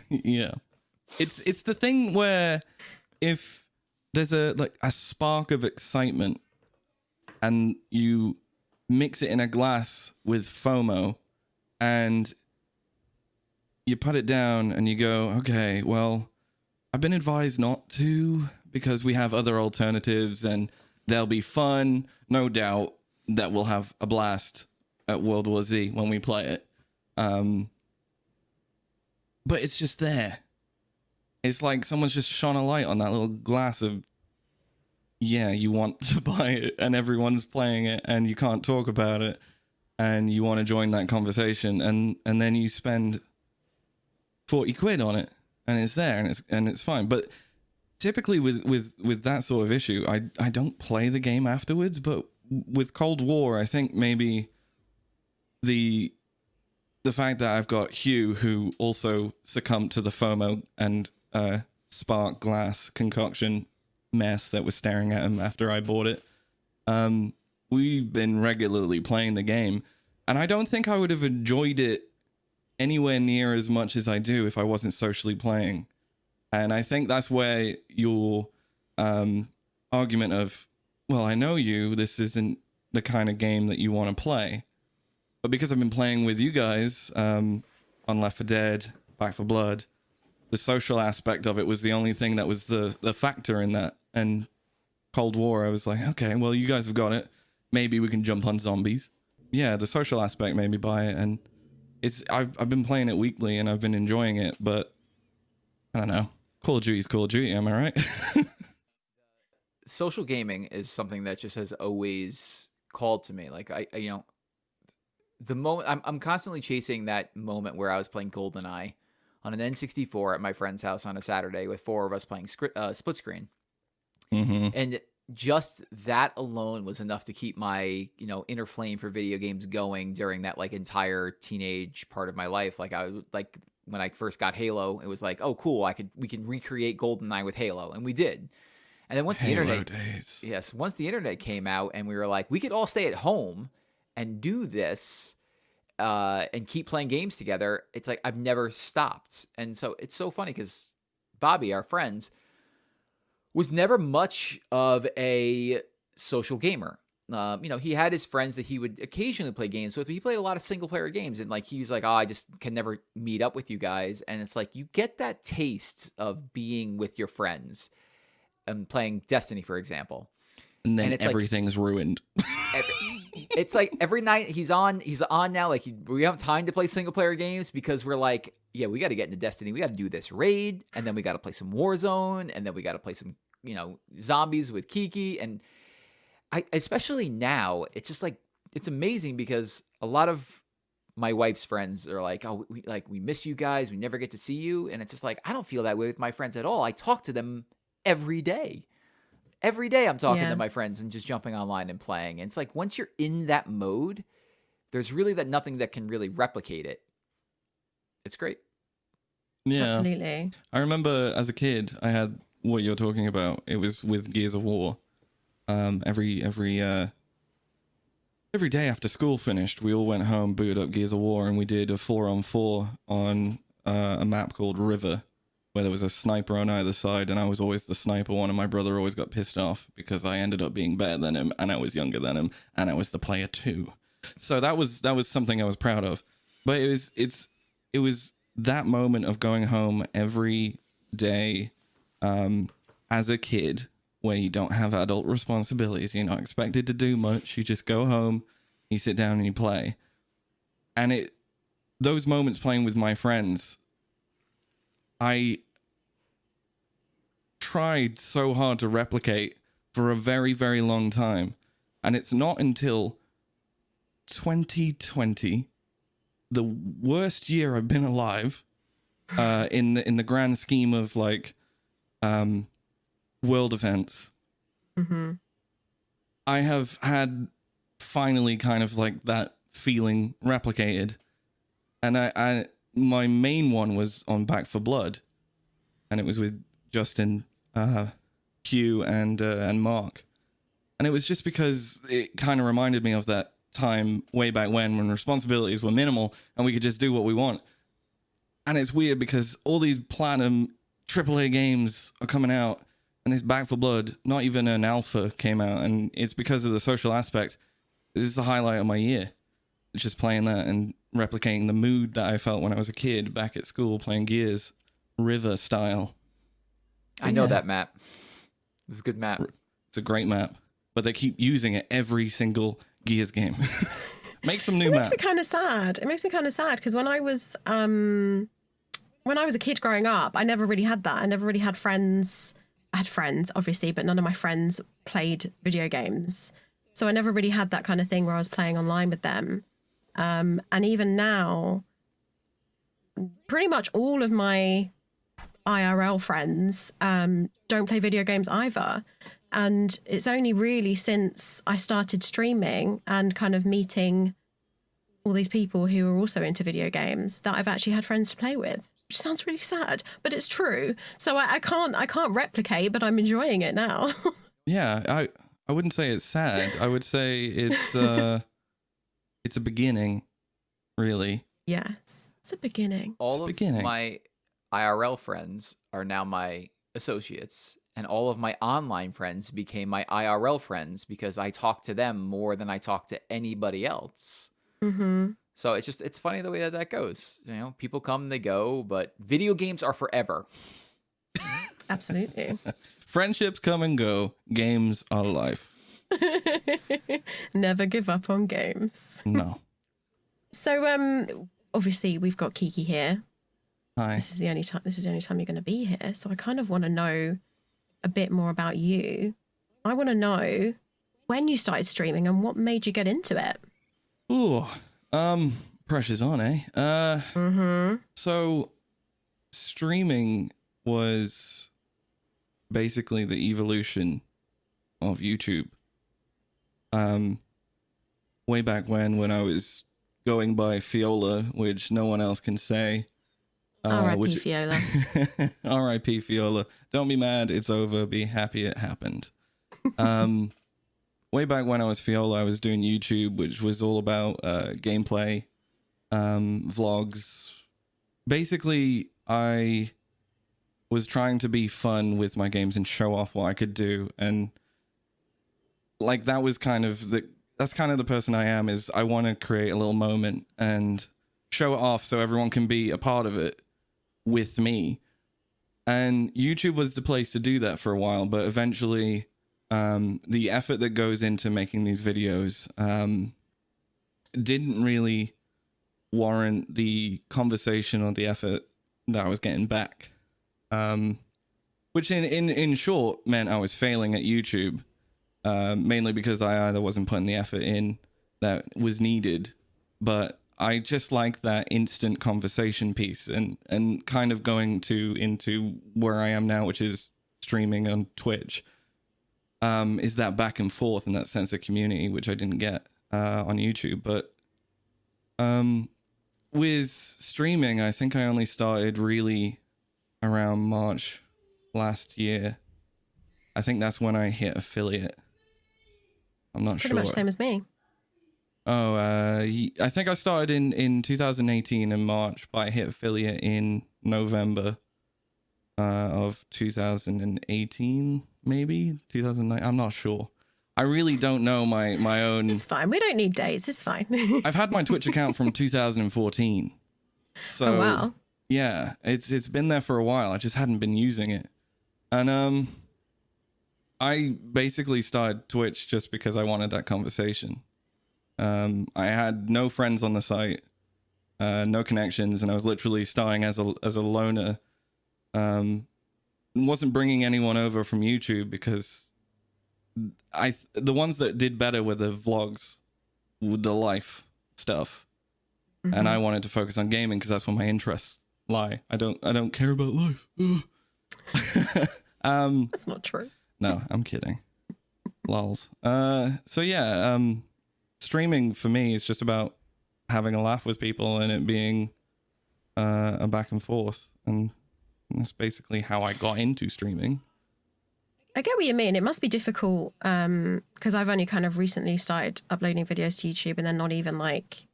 It's the thing where if there's a spark of excitement and you mix it in a glass with FOMO and you put it down and you go, okay, well, I've been advised not to because we have other alternatives and they'll be fun. No doubt that we'll have a blast at World War Z when we play it. But it's just there. It's like someone's just shone a light on that little glass of, yeah, you want to buy it and everyone's playing it and you can't talk about it and you want to join that conversation and then you spend 40 quid on it and it's there and it's fine. But typically with that sort of issue, I don't play the game afterwards, but with Cold War, I think maybe the fact that I've got Hugh, who also succumbed to the FOMO and spark glass concoction mess that was staring at him after I bought it. We've been regularly playing the game, and I don't think I would have enjoyed it anywhere near as much as I do if I wasn't socially playing. And I think that's where your argument of, well, I know you, this isn't the kind of game that you want to play. But because I've been playing with you guys on Left 4 Dead, Back 4 Blood, the social aspect of it was the only thing that was the factor in that. And Cold War, I was like, okay, well, you guys have got it. Maybe we can jump on zombies. Yeah, the social aspect made me buy it. And I've been playing it weekly and I've been enjoying it. But I don't know. Call of Duty is Call of Duty, am I right? Social gaming is something that just has always called to me. Like, the moment I'm constantly chasing that moment where I was playing GoldenEye on an N64 at my friend's house on a Saturday with 4 of us playing split screen. Mm-hmm. And just that alone was enough to keep my, inner flame for video games going during that like entire teenage part of my life. Like when I first got Halo, it was like, oh, cool. We can recreate GoldenEye with Halo. And we did. And then once the internet came out and we were like, we could all stay at home and do this and keep playing games together, it's like I've never stopped. And so it's so funny because Bobby, our friend, was never much of a social gamer. He had his friends that he would occasionally play games with, but he played a lot of single player games. And like, he was like, oh, I just can never meet up with you guys. And it's like, you get that taste of being with your friends and playing Destiny, for example. And then everything's ruined. It's like every night he's on now. Like we have time to play single player games because we're like, yeah, we got to get into Destiny. We got to do this raid, and then we got to play some Warzone, and then we got to play some, zombies with Kiki. And especially now, it's just like, it's amazing because a lot of my wife's friends are like, oh, we miss you guys. We never get to see you. And it's just like, I don't feel that way with my friends at all. I talk to them every day. Every day I'm talking to my friends and just jumping online and playing. And it's like, once you're in that mode, there's really nothing that can really replicate it. It's great. Yeah. Absolutely. I remember as a kid, I had what you're talking about. It was with Gears of War. Every day after school finished, we all went home, booted up Gears of War, and we did a 4-on-4 on a map called River, where there was a sniper on either side, and I was always the sniper one, and my brother always got pissed off because I ended up being better than him, and I was younger than him, and I was the player too. So that was something I was proud of. But it was that moment of going home every day as a kid, where you don't have adult responsibilities, you're not expected to do much, you just go home, you sit down and you play. And those moments playing with my friends, I tried so hard to replicate for a very, very long time. And it's not until 2020, the worst year I've been alive, in the grand scheme of like world events. Mm-hmm. I have had finally kind of like that feeling replicated, and I my main one was on Back for Blood, and it was with Justin, Q, and Mark, and it was just because it kind of reminded me of that time way back when responsibilities were minimal and we could just do what we want. And it's weird because all these platinum AAA games are coming out, and this Back for Blood, not even an alpha came out, and it's because of the social aspect. This is the highlight of my year. It's just playing that and replicating the mood that I felt when I was a kid back at school playing Gears, River style. I know that map. It's a good map. It's a great map, but they keep using it every single Gears game. Make some new maps. It makes me kind of sad. It makes me kind of sad because when I was a kid growing up, I never really had that. I never really had friends. I had friends, obviously, but none of my friends played video games. So I never really had that kind of thing where I was playing online with them. And even now, pretty much all of my IRL friends don't play video games either. And it's only really since I started streaming and kind of meeting all these people who are also into video games that I've actually had friends to play with. Which sounds really sad, but it's true. So I can't replicate, but I'm enjoying it now. Yeah, I wouldn't say it's sad. I would say it's a beginning, really. Yes, it's a beginning. All of my IRL friends are now my associates, and all of my online friends became my IRL friends because I talk to them more than I talk to anybody else. Mm-hmm. So it's funny the way that goes. You know, people come, they go, but video games are forever. Absolutely. Friendships come and go. Games are life. Never give up on games. No. So obviously we've got Kiki here. Hi. This is the only time you're going to be here. So I kind of want to know a bit more about you. I want to know when you started streaming and what made you get into it. Ooh. Pressure's on, eh? Mm-hmm. So streaming was basically the evolution of YouTube. Way back when I was going by Fiola, which no one else can say. R.I.P. Fiola. R.I.P. Fiola. Don't be mad, it's over. Be happy it happened. Way back when I was Fiola, I was doing YouTube, which was all about gameplay, vlogs. Basically, I was trying to be fun with my games and show off what I could do. And like that was that's kind of the person I am, is I want to create a little moment and show it off so everyone can be a part of it with me. And YouTube was the place to do that for a while, but eventually the effort that goes into making these videos didn't really warrant the conversation or the effort that I was getting back. Which in short meant I was failing at YouTube, mainly because I either wasn't putting the effort in that was needed, but I just like that instant conversation piece and kind of going into where I am now, which is streaming on Twitch. Is that back and forth and that sense of community, which I didn't get on YouTube. But with streaming, I think I only started really around March last year. I think that's when I hit affiliate. I'm not sure. Pretty much the same as me. Oh, I think I started in 2018 in March, but I hit affiliate in November of 2018. Maybe 2009. I'm not sure. I really don't know my own. It's fine. We don't need dates. It's fine. I've had my Twitch account from 2014. So oh, wow. Yeah, it's been there for a while. I just hadn't been using it. And I basically started Twitch just because I wanted that conversation. I had no friends on the site, no connections, and I was literally starting as a loner. wasn't bringing anyone over from YouTube because the ones that did better were the vlogs with the life stuff. Mm-hmm. And I wanted to focus on gaming because that's where my interests lie. I don't care about life. That's not true. No, I'm kidding. Lols. So yeah, streaming for me is just about having a laugh with people and it being a back and forth, and that's basically how I got into streaming. I get what you mean. It must be difficult because I've only kind of recently started uploading videos to YouTube, and they're not even like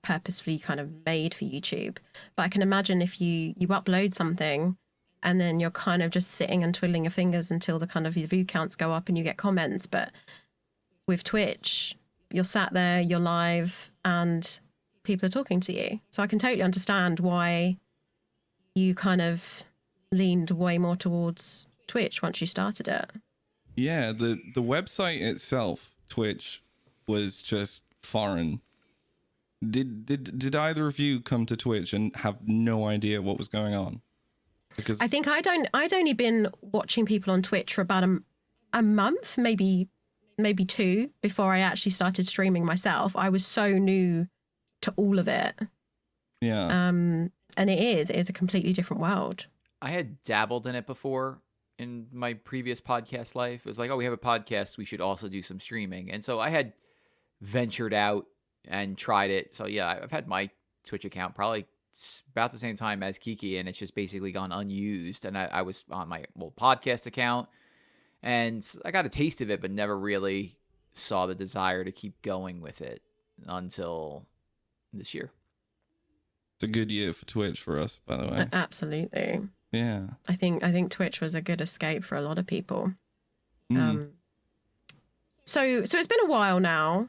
purposefully kind of made for YouTube. But I can imagine if you upload something and then you're kind of just sitting and twiddling your fingers until the kind of your view counts go up and you get comments. But with Twitch, you're sat there, you're live, and people are talking to you. So I can totally understand why you kind of leaned way more towards Twitch once you started it. Yeah, the website itself, Twitch, was just foreign. Did either of you come to Twitch and have no idea what was going on? Because I think I'd only been watching people on Twitch for about a month, maybe 2, before I actually started streaming myself. I was so new to all of it. Yeah. And it is a completely different world. I had dabbled in it before in my previous podcast life. It was like, oh, we have a podcast, we should also do some streaming. And so I had ventured out and tried it. So yeah, I've had my Twitch account probably about the same time as Kiki, and it's just basically gone unused. And I was on my podcast account, and I got a taste of it, but never really saw the desire to keep going with it until this year. It's a good year for Twitch for us, by the way. Absolutely. Yeah. I think Twitch was a good escape for a lot of people. So it's been a while now.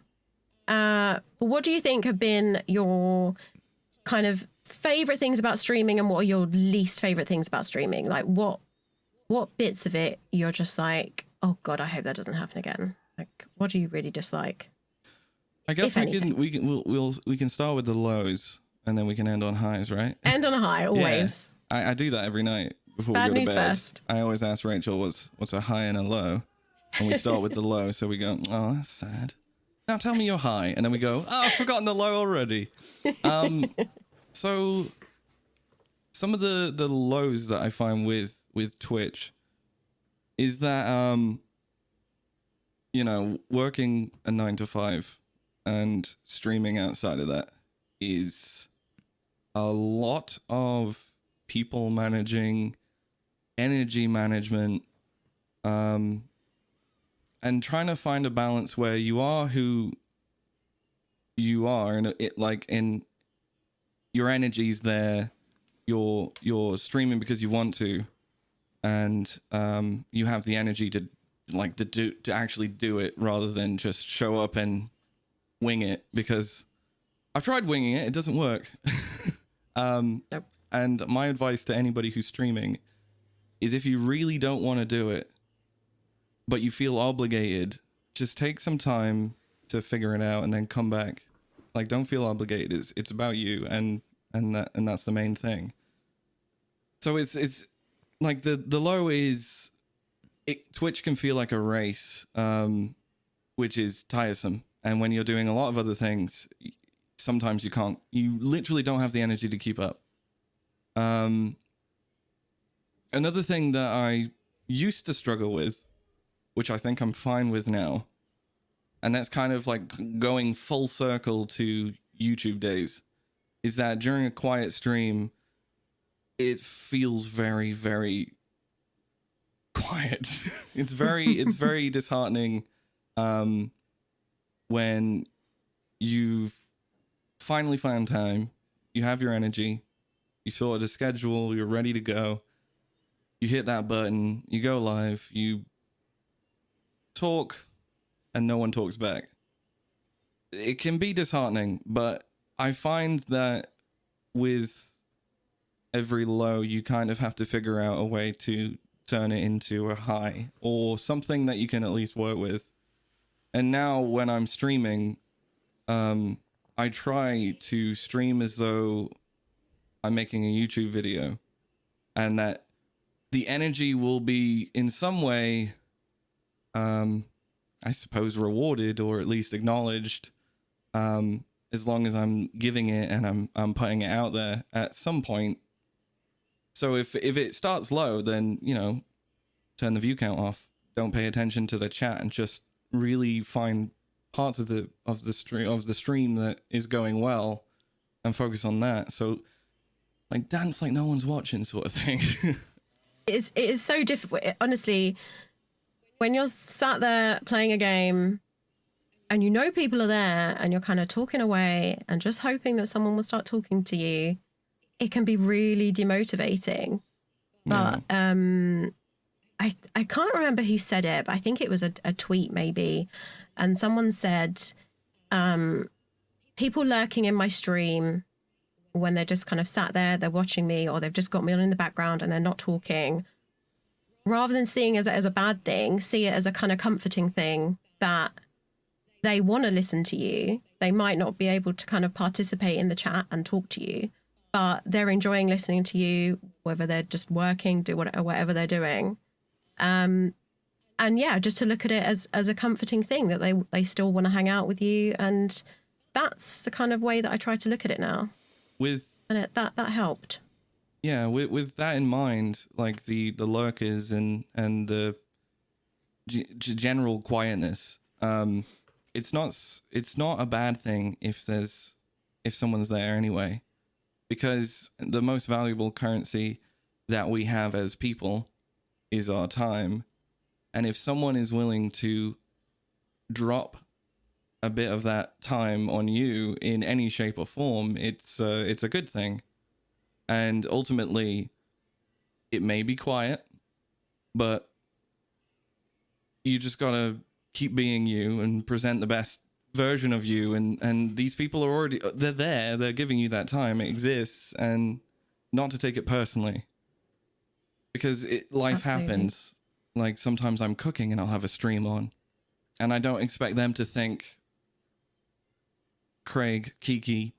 What do you think have been your kind of favorite things about streaming, and what are your least favorite things about streaming? Like what bits of it you're just like, oh God, I hope that doesn't happen again. Like, what do you really dislike? I guess we can start with the lows and then we can end on highs, right? End on a high, always. Yeah. I do that every night before Bad we go news to bed. first. I always ask Rachel what's a high and a low, and we start with the low. So we go, oh, that's sad. Now tell me your high, and then we go, oh, I've forgotten the low already. So some of the lows that I find with Twitch is that working a 9 to 5 and streaming outside of that is a lot of people managing, energy management, and trying to find a balance where you are who you are, and in your energy's there, you're streaming because you want to, and you have the energy to actually do it rather than just show up and wing it, because I've tried winging it, it doesn't work. Nope. And my advice to anybody who's streaming is, if you really don't want to do it, but you feel obligated, just take some time to figure it out and then come back. Like, don't feel obligated. It's about you, and that's the main thing. So it's like the low is Twitch can feel like a race, which is tiresome. And when you're doing a lot of other things, sometimes you literally don't have the energy to keep up. Another thing that I used to struggle with, which I think I'm fine with now, and that's kind of like going full circle to YouTube days, is that during a quiet stream, it feels very, very quiet. It's very disheartening when you've finally found time, you have your energy, you sorted a schedule, you're ready to go, you hit that button, you go live, you talk, and no one talks back. It can be disheartening, but I find that with every low, you kind of have to figure out a way to turn it into a high, or something that you can at least work with. And now when I'm streaming, I try to stream as though I'm making a YouTube video, and that the energy will be in some way, I suppose, rewarded or at least acknowledged, as long as I'm giving it and I'm putting it out there at some point. So if it starts low, then, you know, turn the view count off. Don't pay attention to the chat and just really find parts of the stream that is going well and focus on that. So like dance like no one's watching sort of thing. It is so difficult. Honestly, when you're sat there playing a game and you know people are there and you're kind of talking away and just hoping that someone will start talking to you, it can be really demotivating. But I can't remember who said it, but I think it was a tweet maybe. And someone said, people lurking in my stream when they're just kind of sat there, they're watching me, or they've just got me on in the background and they're not talking, rather than seeing it as a bad thing, see it as a kind of comforting thing that they want to listen to you. They might not be able to kind of participate in the chat and talk to you, but they're enjoying listening to you, whether they're just working, whatever they're doing. And yeah, just to look at it as a comforting thing that they still want to hang out with you. And that's the kind of way that I try to look at it now. And that helped. Yeah, with that in mind, like the lurkers and the general quietness, it's not a bad thing if someone's there anyway, because the most valuable currency that we have as people is our time. And if someone is willing to drop a bit of that time on you in any shape or form, it's a good thing. And ultimately, it may be quiet, but you just gotta keep being you and present the best version of you. And these people are already, they're there, they're giving you that time, it exists, and not to take it personally. Because life happens. Like sometimes I'm cooking and I'll have a stream on, and I don't expect them to think Craig, Kiki,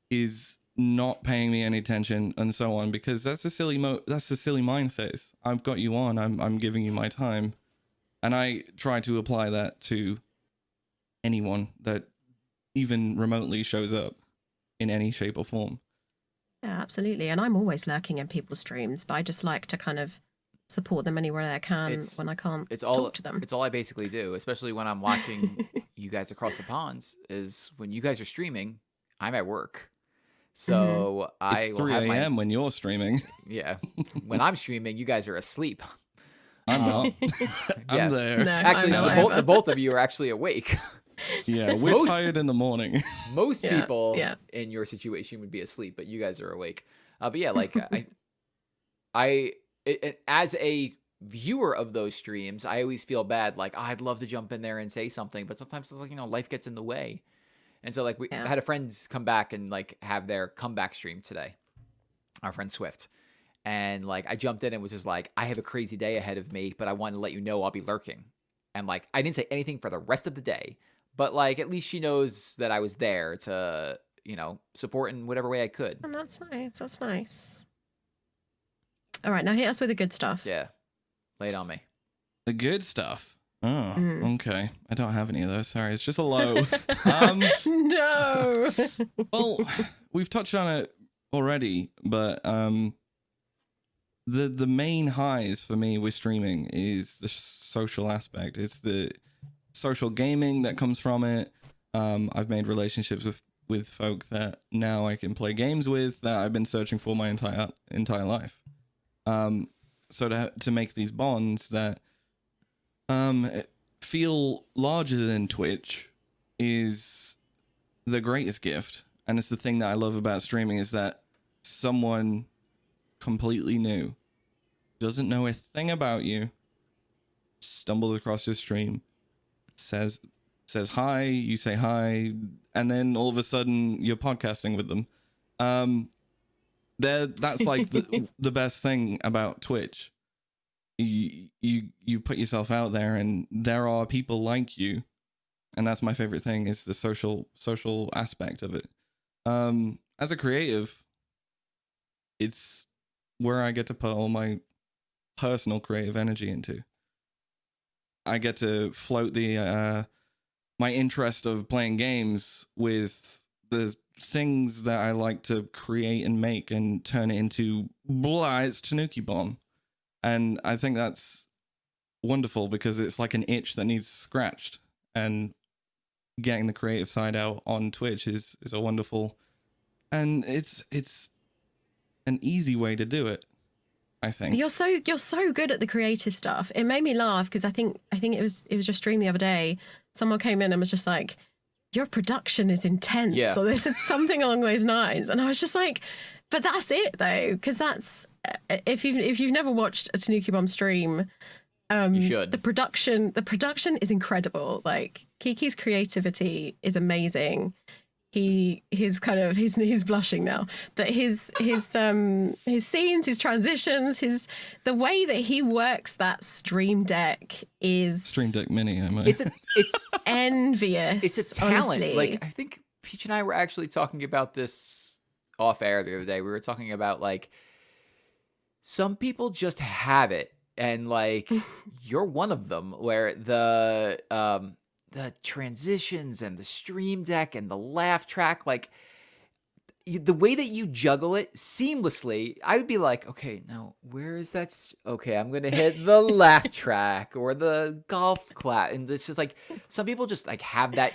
is not paying me any attention and so on, because that's a silly mindset. I've got you on, I'm giving you my time. And I try to apply that to anyone that even remotely shows up in any shape or form. Yeah, absolutely. And I'm always lurking in people's streams, but I just like to kind of support them anywhere I can when I can't talk to them. It's all I basically do, especially when I'm watching you guys across the ponds, is when you guys are streaming, I'm at work. So it's 3 a.m. when you're streaming. Yeah. When I'm streaming, you guys are asleep. I'm not. I'm there. No, actually, the both of you are actually awake. Yeah, we're tired in the morning. Most people in your situation would be asleep, but you guys are awake. But yeah, like as a viewer of those streams, I always feel bad. Like, I'd love to jump in there and say something, but sometimes, like, life gets in the way. And so, like, I had a friend come back and like have their comeback stream today. Our friend Swift. And like, I jumped in and was just like, I have a crazy day ahead of me, but I want to let you know I'll be lurking. And like, I didn't say anything for the rest of the day, but like, at least she knows that I was there to, support in whatever way I could. And that's nice. All right, now hit us with the good stuff. Yeah. Lay it on me. The good stuff. Oh, okay. I don't have any of those. Sorry, it's just a low. No. Well, we've touched on it already, but the main highs for me with streaming is the social aspect. It's the social gaming that comes from it. I've made relationships with folk that now I can play games with that I've been searching for my entire life. So to make these bonds that feel larger than Twitch is the greatest gift. And it's the thing that I love about streaming, is that someone completely new, doesn't know a thing about you, stumbles across your stream, says hi, you say hi, and then all of a sudden you're podcasting with them. That's like the best thing about Twitch. You put yourself out there and there are people like you, and that's my favorite thing, is the social aspect of it. As a creative, it's where I get to put all my personal creative energy into. I get to float the my interest of playing games with the things that I like to create and make and turn it into it's TanookiBomb. And I think that's wonderful because it's like an itch that needs scratched, and getting the creative side out on Twitch is a wonderful, and it's an easy way to do it, I think. You're so good at the creative stuff. It made me laugh because I think it was your stream the other day. Someone came in and was just like, "Your production is intense," Yeah. or they said something along those lines, and I was just like, "But that's it though," because that's if you've never watched a TanookiBomb stream, You should. the production is incredible. Like Kiki's creativity is amazing. He's blushing now, but his scenes, his transitions, the way that he works that Stream Deck is Stream Deck Mini, I might. It's envious. it's a talent. honestly. Like, I think Peach and I were actually talking about this off air the other day. We were talking about, like, some people just have it, and like you're one of them, where the transitions and the Stream Deck and the laugh track, like the way that you juggle it seamlessly, I would be like, okay, now where is that? Okay, I'm gonna hit the laugh track or the golf clap, and this is like, some people just like have that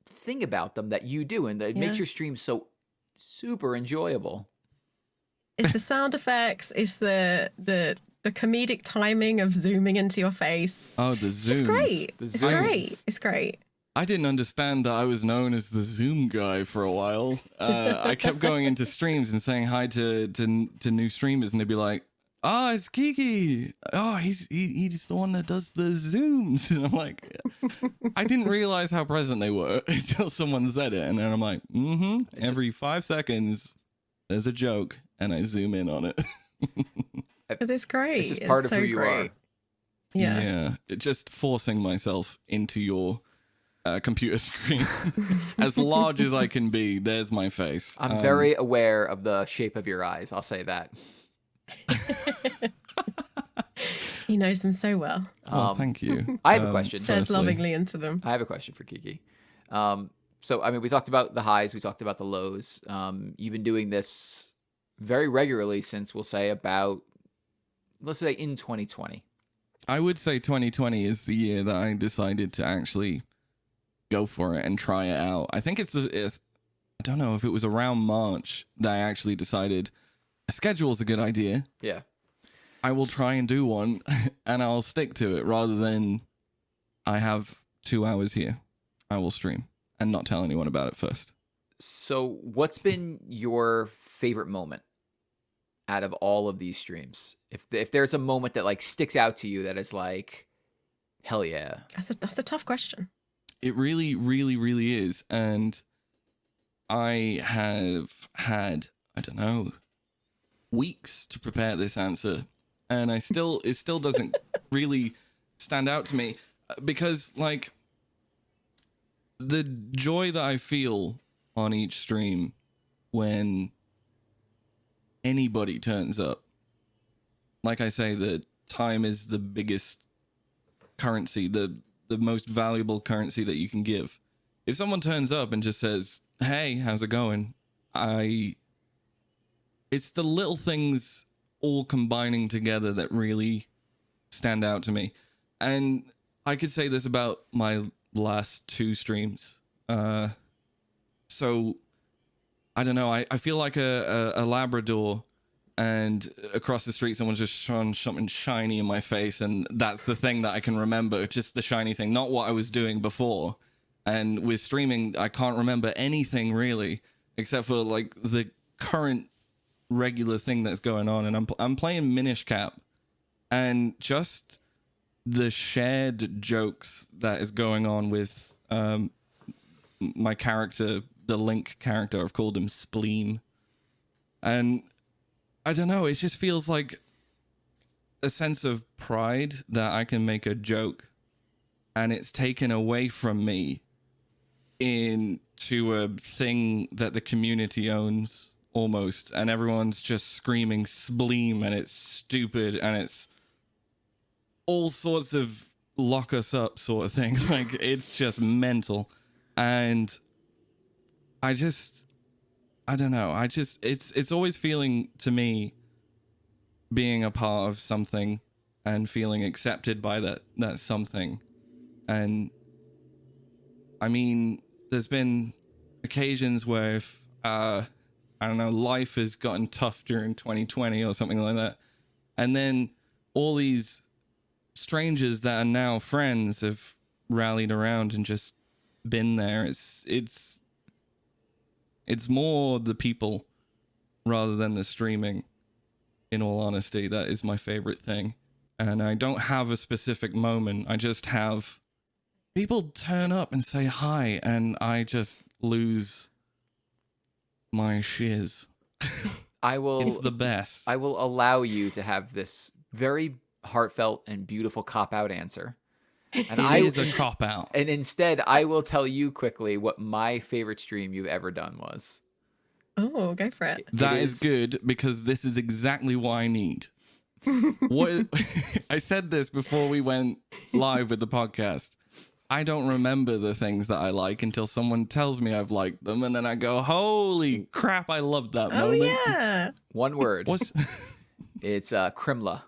thing about them that you do, and it makes your stream so super enjoyable. It's the sound effects. It's the comedic timing of zooming into your face. Oh, the zooms. It's just great. It's great. It's great. I didn't understand that I was known as the Zoom guy for a while. I kept going into streams and saying hi to new streamers, and they'd be like, "Oh, it's Kiki. Oh, he's the one that does the Zooms." And I'm like, I didn't realize how present they were until someone said it, and then I'm like, every 5 seconds, there's a joke, and I zoom in on it. But it's great. It's just part of so who you great. are. Yeah. Just forcing myself into your computer screen as large as I can be. There's my face. I'm very aware of the shape of your eyes. I'll say that. He knows them so well. Thank you. I have a question. Stares lovingly into them. I have a question for Kiki. So, I mean, we talked about the highs, we talked about the lows. You've been doing this very regularly since, we'll say, about, let's say, in 2020. I would say 2020 is the year that I decided to actually go for it and try it out. I think it's I don't know if it was around March that I actually decided a schedule's a good idea. Yeah. I will try and do one, and I'll stick to it rather than I have 2 hours here. I will stream and not tell anyone about it first. So, what's been your favorite moment out of all of these streams? If there's a moment that like sticks out to you that is like, hell yeah. That's a tough question. It really, really, really is. And I have had, I don't know, weeks to prepare this answer. And it still doesn't really stand out to me because, like, the joy that I feel on each stream when anybody turns up. Like I say, the time is the biggest currency, the most valuable currency that you can give. If someone turns up and just says, "Hey, how's it going?" It's the little things all combining together that really stand out to me. And I could say this about my last 2 streams. So I don't know. I feel like a Labrador, and across the street someone's just shone something shiny in my face, and that's the thing that I can remember, just the shiny thing, not what I was doing before. And with streaming, I can't remember anything really, except for like the current regular thing that's going on. And I'm playing Minish Cap, and just the shared jokes that is going on with my character, the Link character. I've called him Spleen, and I don't know, it just feels like a sense of pride that I can make a joke and it's taken away from me into a thing that the community owns almost, and everyone's just screaming Spleen, and it's stupid, and it's all sorts of lock us up sort of thing. Like, it's just mental. And I don't know. It's always feeling to me being a part of something and feeling accepted by that something. And I mean, there's been occasions where if, I don't know, life has gotten tough during 2020 or something like that. And then all these strangers that are now friends have rallied around and just been there. It's more the people rather than the streaming, in all honesty. That is my favorite thing. And I don't have a specific moment. I just have people turn up and say hi, and I just lose my shiz. It's the best. I will allow you to have this very heartfelt and beautiful cop-out answer. And It is a cop-out. And instead, I will tell you quickly what my favorite stream you've ever done was. Oh, go for it. That is good, because this is exactly what I need. I said this before we went live with the podcast. I don't remember the things that I like until someone tells me I've liked them, and then I go, holy crap, I loved that moment. Yeah. One word. It's Krimla.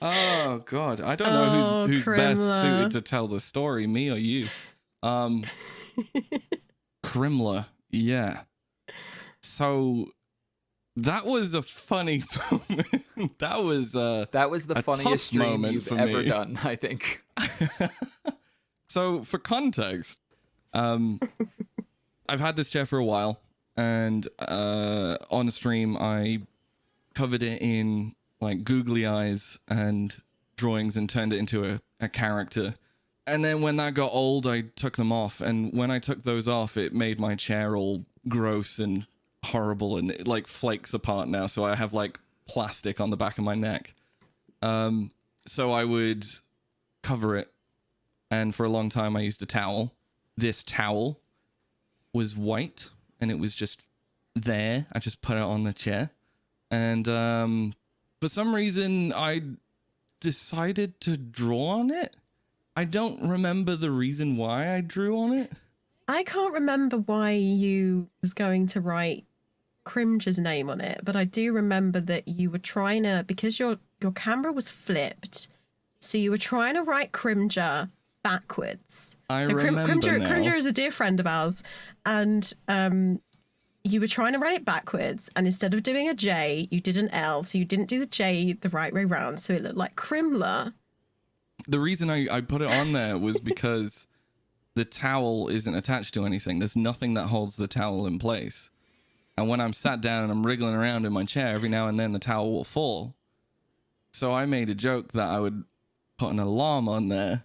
Oh God, I don't know who's best Krimla. suited to tell the story, me or you. Krimla, yeah. So that was a funny moment. That was the funniest stream moment you've for ever me. done, I think. So for context, I've had this chair for a while, and on stream I covered it in like googly eyes and drawings and turned it into a character. And then when that got old, I took them off. And when I took those off, it made my chair all gross and horrible, and it like flakes apart now. So I have like plastic on the back of my neck. So I would cover it. And for a long time, I used a towel. This towel was white, and it was just there. I just put it on the chair. And for some reason, I decided to draw on it. I don't remember the reason why I drew on it. I can't remember why you was going to write Crimger's name on it, but I do remember that you were trying to, because your camera was flipped, so you were trying to write Crimger backwards. I so remember now. Crimger is a dear friend of ours, and you were trying to write it backwards, and instead of doing a J, you did an L, so you didn't do the J the right way round, so it looked like Crimler. The reason I put it on there was because the towel isn't attached to anything. There's nothing that holds the towel in place. And when I'm sat down and I'm wriggling around in my chair, every now and then the towel will fall. So I made a joke that I would put an alarm on there.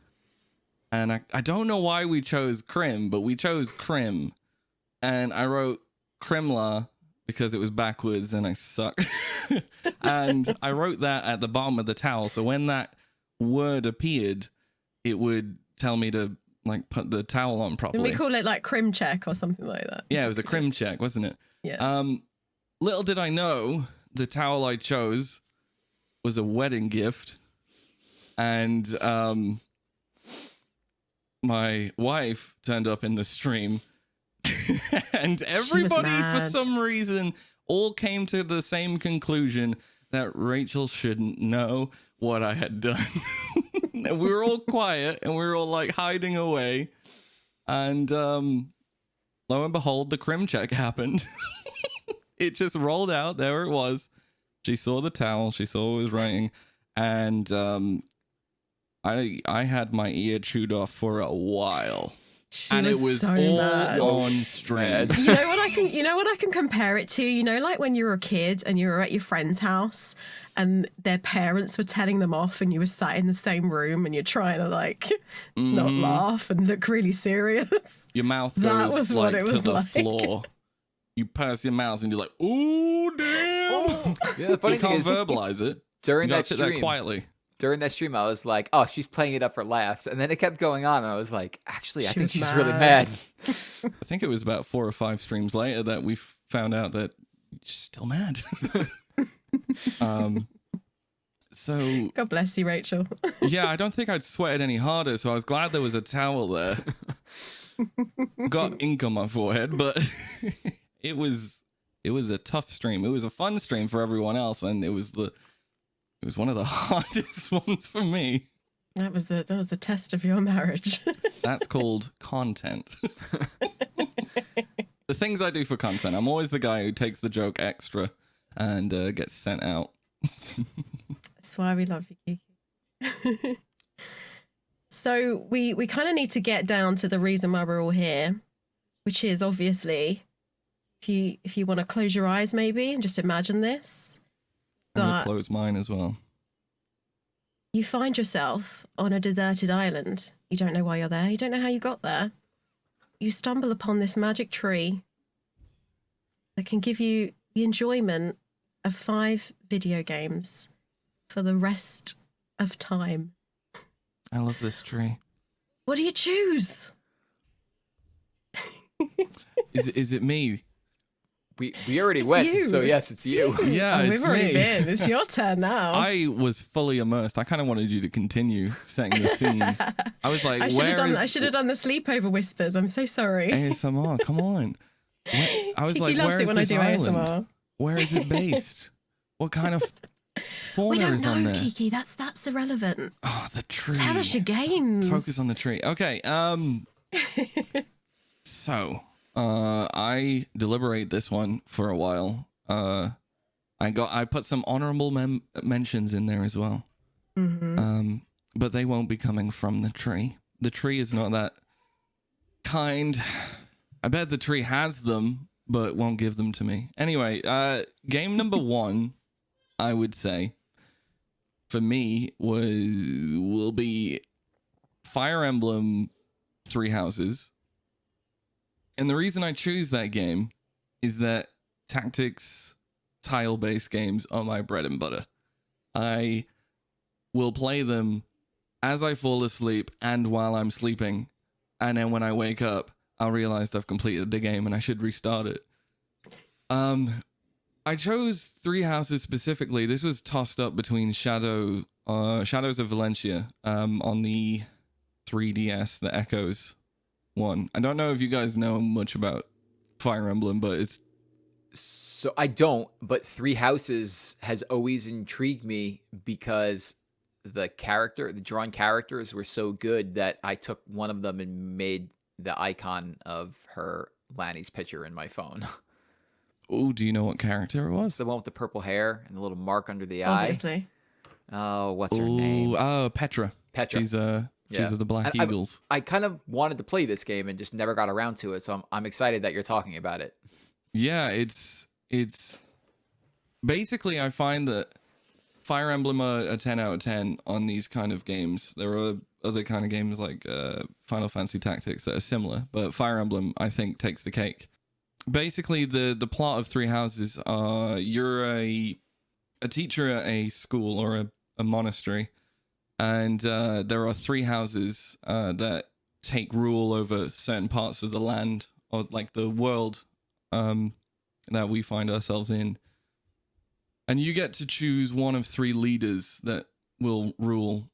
And I don't know why we chose Crim, but we chose Crim. And I wrote Crimla because it was backwards and I suck. And I wrote that at the bottom of the towel. So when that word appeared, it would tell me to like put the towel on properly. Didn't we call it like Crim check or something like that? Yeah, it was a Crim check, wasn't it? Yeah. Little did I know the towel I chose was a wedding gift, and my wife turned up in the stream, and everybody for some reason all came to the same conclusion that Rachel shouldn't know what I had done. And we were all quiet and we were all like hiding away. And lo and behold, the Crim check happened. It just rolled out. There it was. She saw the towel. She saw what I was writing. And I had my ear chewed off for a while. And it was so all mad. on stream. You know what I can compare it to? You know, like when you were a kid and you were at your friend's house and their parents were telling them off and you were sat in the same room and you're trying to like not laugh and look really serious. Your mouth That goes was like what it to was the like. floor. You purse your mouth and you're like, "Ooh, damn!" Yeah, the funny You thing can't is, verbalize it. during You gotta that sit there stream, quietly. I was like, "Oh, she's playing it up for laughs," and then it kept going on, and I was like, "Actually, I She think was she's really mad. mad." I think it was about 4 or 5 streams later that we found out that she's still mad. So God bless you, Rachel. yeah, I don't think I'd sweated any harder, so I was glad there was a towel there. Got ink on my forehead, but it was a tough stream. It was a fun stream for everyone else, and it was one of the hardest ones for me. That was the test of your marriage. That's called content. The things I do for content. I'm always the guy who takes the joke extra and gets sent out. That's why we love you, Kiki. So we kind of need to get down to the reason why we're all here, which is obviously, if you want to close your eyes maybe and just imagine this. I'm going But to close mine as well. you find yourself on a deserted island. You don't know why you're there. You don't know how you got there. You stumble upon this magic tree that can give you the enjoyment of 5 video games for the rest of time. I love this tree. What do you choose? Is it me? We already It's went, you. so yes, it's you. Yeah, Oh, it's we've already me. been. It's your turn now. I was fully immersed. I kind of wanted you to continue setting the scene. I was like, I should have done. is I should have done the sleepover whispers. I'm so sorry. ASMR? Come on. I was Kiki like, loves where it is when I this do island? ASMR. Where is it based? What kind of We fauna don't is on know, there? Kiki. That's irrelevant. Oh, the tree. Tell us your games. Focus on the tree. Okay. So, I deliberate this one for a while. I put some honorable mentions in there as well. But they won't be coming from the tree. The tree is not that kind. I bet the tree has them, but won't give them to me. Anyway, game number 1, I would say, for me will be Fire Emblem 3 Houses. And the reason I choose that game is that tactics tile-based games are my bread and butter. I will play them as I fall asleep and while I'm sleeping. And then when I wake up, I'll realize I've completed the game and I should restart it. I chose 3 Houses specifically. This was tossed up between Shadows of Valencia on the 3DS, the Echoes one. I don't know if you guys know much about Fire Emblem, but it's... So I don't, but 3 Houses has always intrigued me because the drawn characters were so good that I took one of them and made the icon of her Lanny's picture in my phone. Oh, do you know what character it It's was? the one with the purple hair and the little mark under the eye. Obviously. Oh, what's her name? Oh, Petra. Petra. She's of the Black And Eagles. I kind of wanted to play this game and just never got around to it, so I'm excited that you're talking about it. Yeah, it's basically, I find that Fire Emblem are a 10 out of 10 on these kind of games. There are other kind of games like Final Fantasy Tactics that are similar, but Fire Emblem, I think, takes the cake. Basically, the plot of 3 Houses are you're a teacher at a school or a monastery, and there are 3 houses that take rule over certain parts of the land or like the world that we find ourselves in. And you get to choose one of 3 leaders that will rule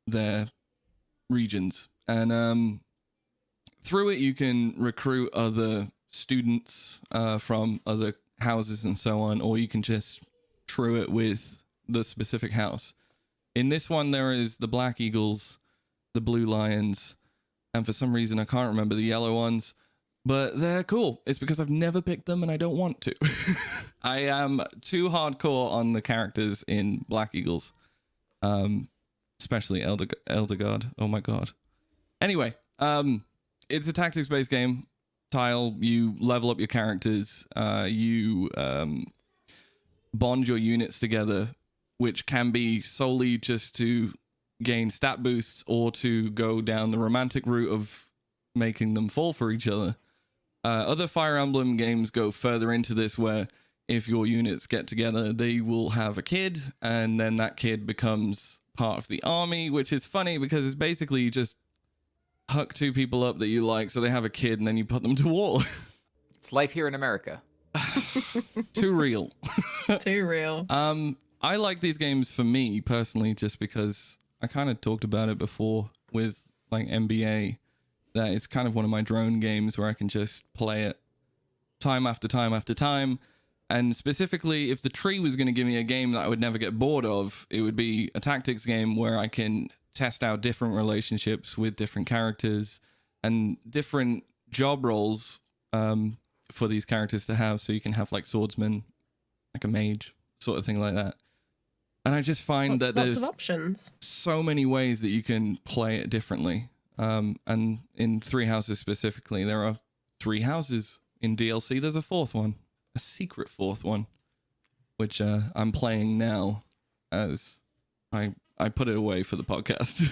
their regions. And through it, you can recruit other students from other houses and so on, or you can just true it with the specific house. In this one, there is the Black Eagles, the Blue Lions, and for some reason, I can't remember the yellow ones. But they're cool. It's because I've never picked them and I don't want to. I am too hardcore on the characters in Black Eagles. Especially Eldergard. Oh my god. Anyway, it's a tactics-based game. Tile, you level up your characters. You bond your units together, which can be solely just to gain stat boosts or to go down the romantic route of making them fall for each other. Other Fire Emblem games go further into this, where if your units get together, they will have a kid, and then that kid becomes part of the army, which is funny because it's basically you just hook 2 people up that you like, so they have a kid, and then you put them to war. It's life here in America. Too real. Too real. I like these games for me personally, just because I kind of talked about it before with like NBA, that it's kind of one of my drone games where I can just play it time after time after time. And specifically, if the tree was going to give me a game that I would never get bored of, it would be a tactics game where I can test out different relationships with different characters and different job roles for these characters to have. So you can have like swordsman, like a mage, sort of thing like that. And I just find that lots there's of options. so many ways that you can play it differently. And in Three Houses specifically, there are 3 houses. In DLC, there's a 4th one, a secret 4th one, which I'm playing now as I put it away for the podcast.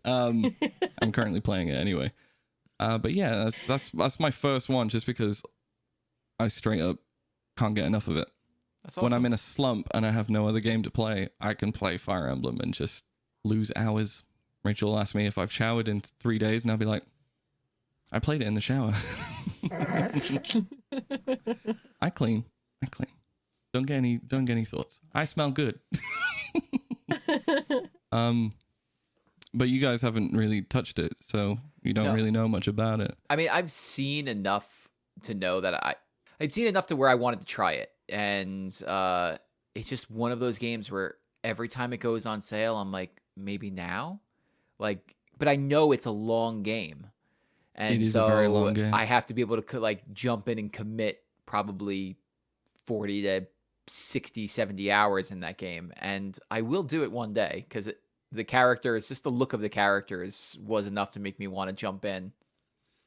I'm currently playing it anyway. But yeah, that's my first one, just because I straight up can't get enough of it. That's awesome. When I'm in a slump and I have no other game to play, I can play Fire Emblem and just lose hours. Rachel will ask me if I've showered in 3 days, and I'll be like, I played it in the shower. I clean. Don't get any thoughts. I smell good. But you guys haven't really touched it, so you don't really know much about it. I mean, I've seen enough to know that I'd seen enough to where I wanted to try it. And it's just one of those games where every time it goes on sale, I'm like, maybe now? Like, but I know it's a long game. And it is so a very long game. I have to be able to like jump in and commit probably 40 to 60, 70 hours in that game. And I will do it one day, because the characters, just the look of the characters was enough to make me want to jump in.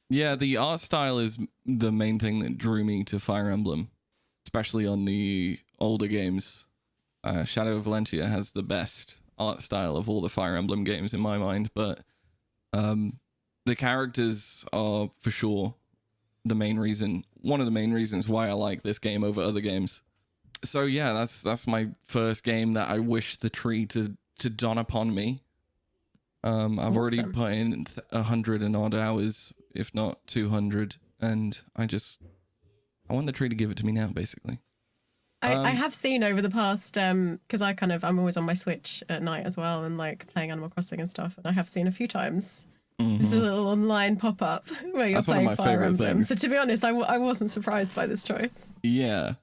Yeah, the art style is the main thing that drew me to Fire Emblem, especially on the older games. Shadow of Valentia has the best art style of all the Fire Emblem games in my mind, but the characters are for sure one of the main reasons why I like this game over other games. So yeah, that's my first game that I wish the tree to dawn upon me. I've already put in 100 and odd hours, if not 200, and I want the tree to give it to me now, basically. I have seen over the past, because I'm always on my Switch at night as well, and like playing Animal Crossing and stuff, and I have seen a few times there's a little online pop-up where you're That's one of playing my Fire favorite Emblem. things. So to be honest, I wasn't surprised by this choice. Yeah.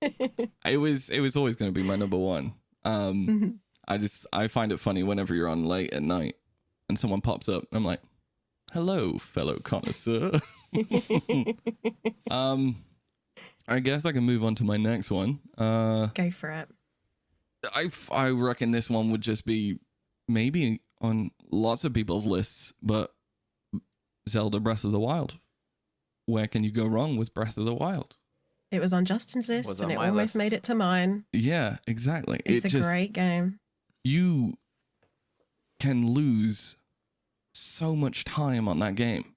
It was always going to be my number one. I find it funny whenever you're on late at night and someone pops up. I'm like, hello, fellow connoisseur. I guess I can move on to my next one. Go for it. I reckon this one would just be maybe on lots of people's lists, but Zelda Breath of the Wild. Where can you go wrong with Breath of the Wild? It was on Justin's list and it almost made it to mine. Yeah, exactly. It's a great game. You can lose so much time on that game.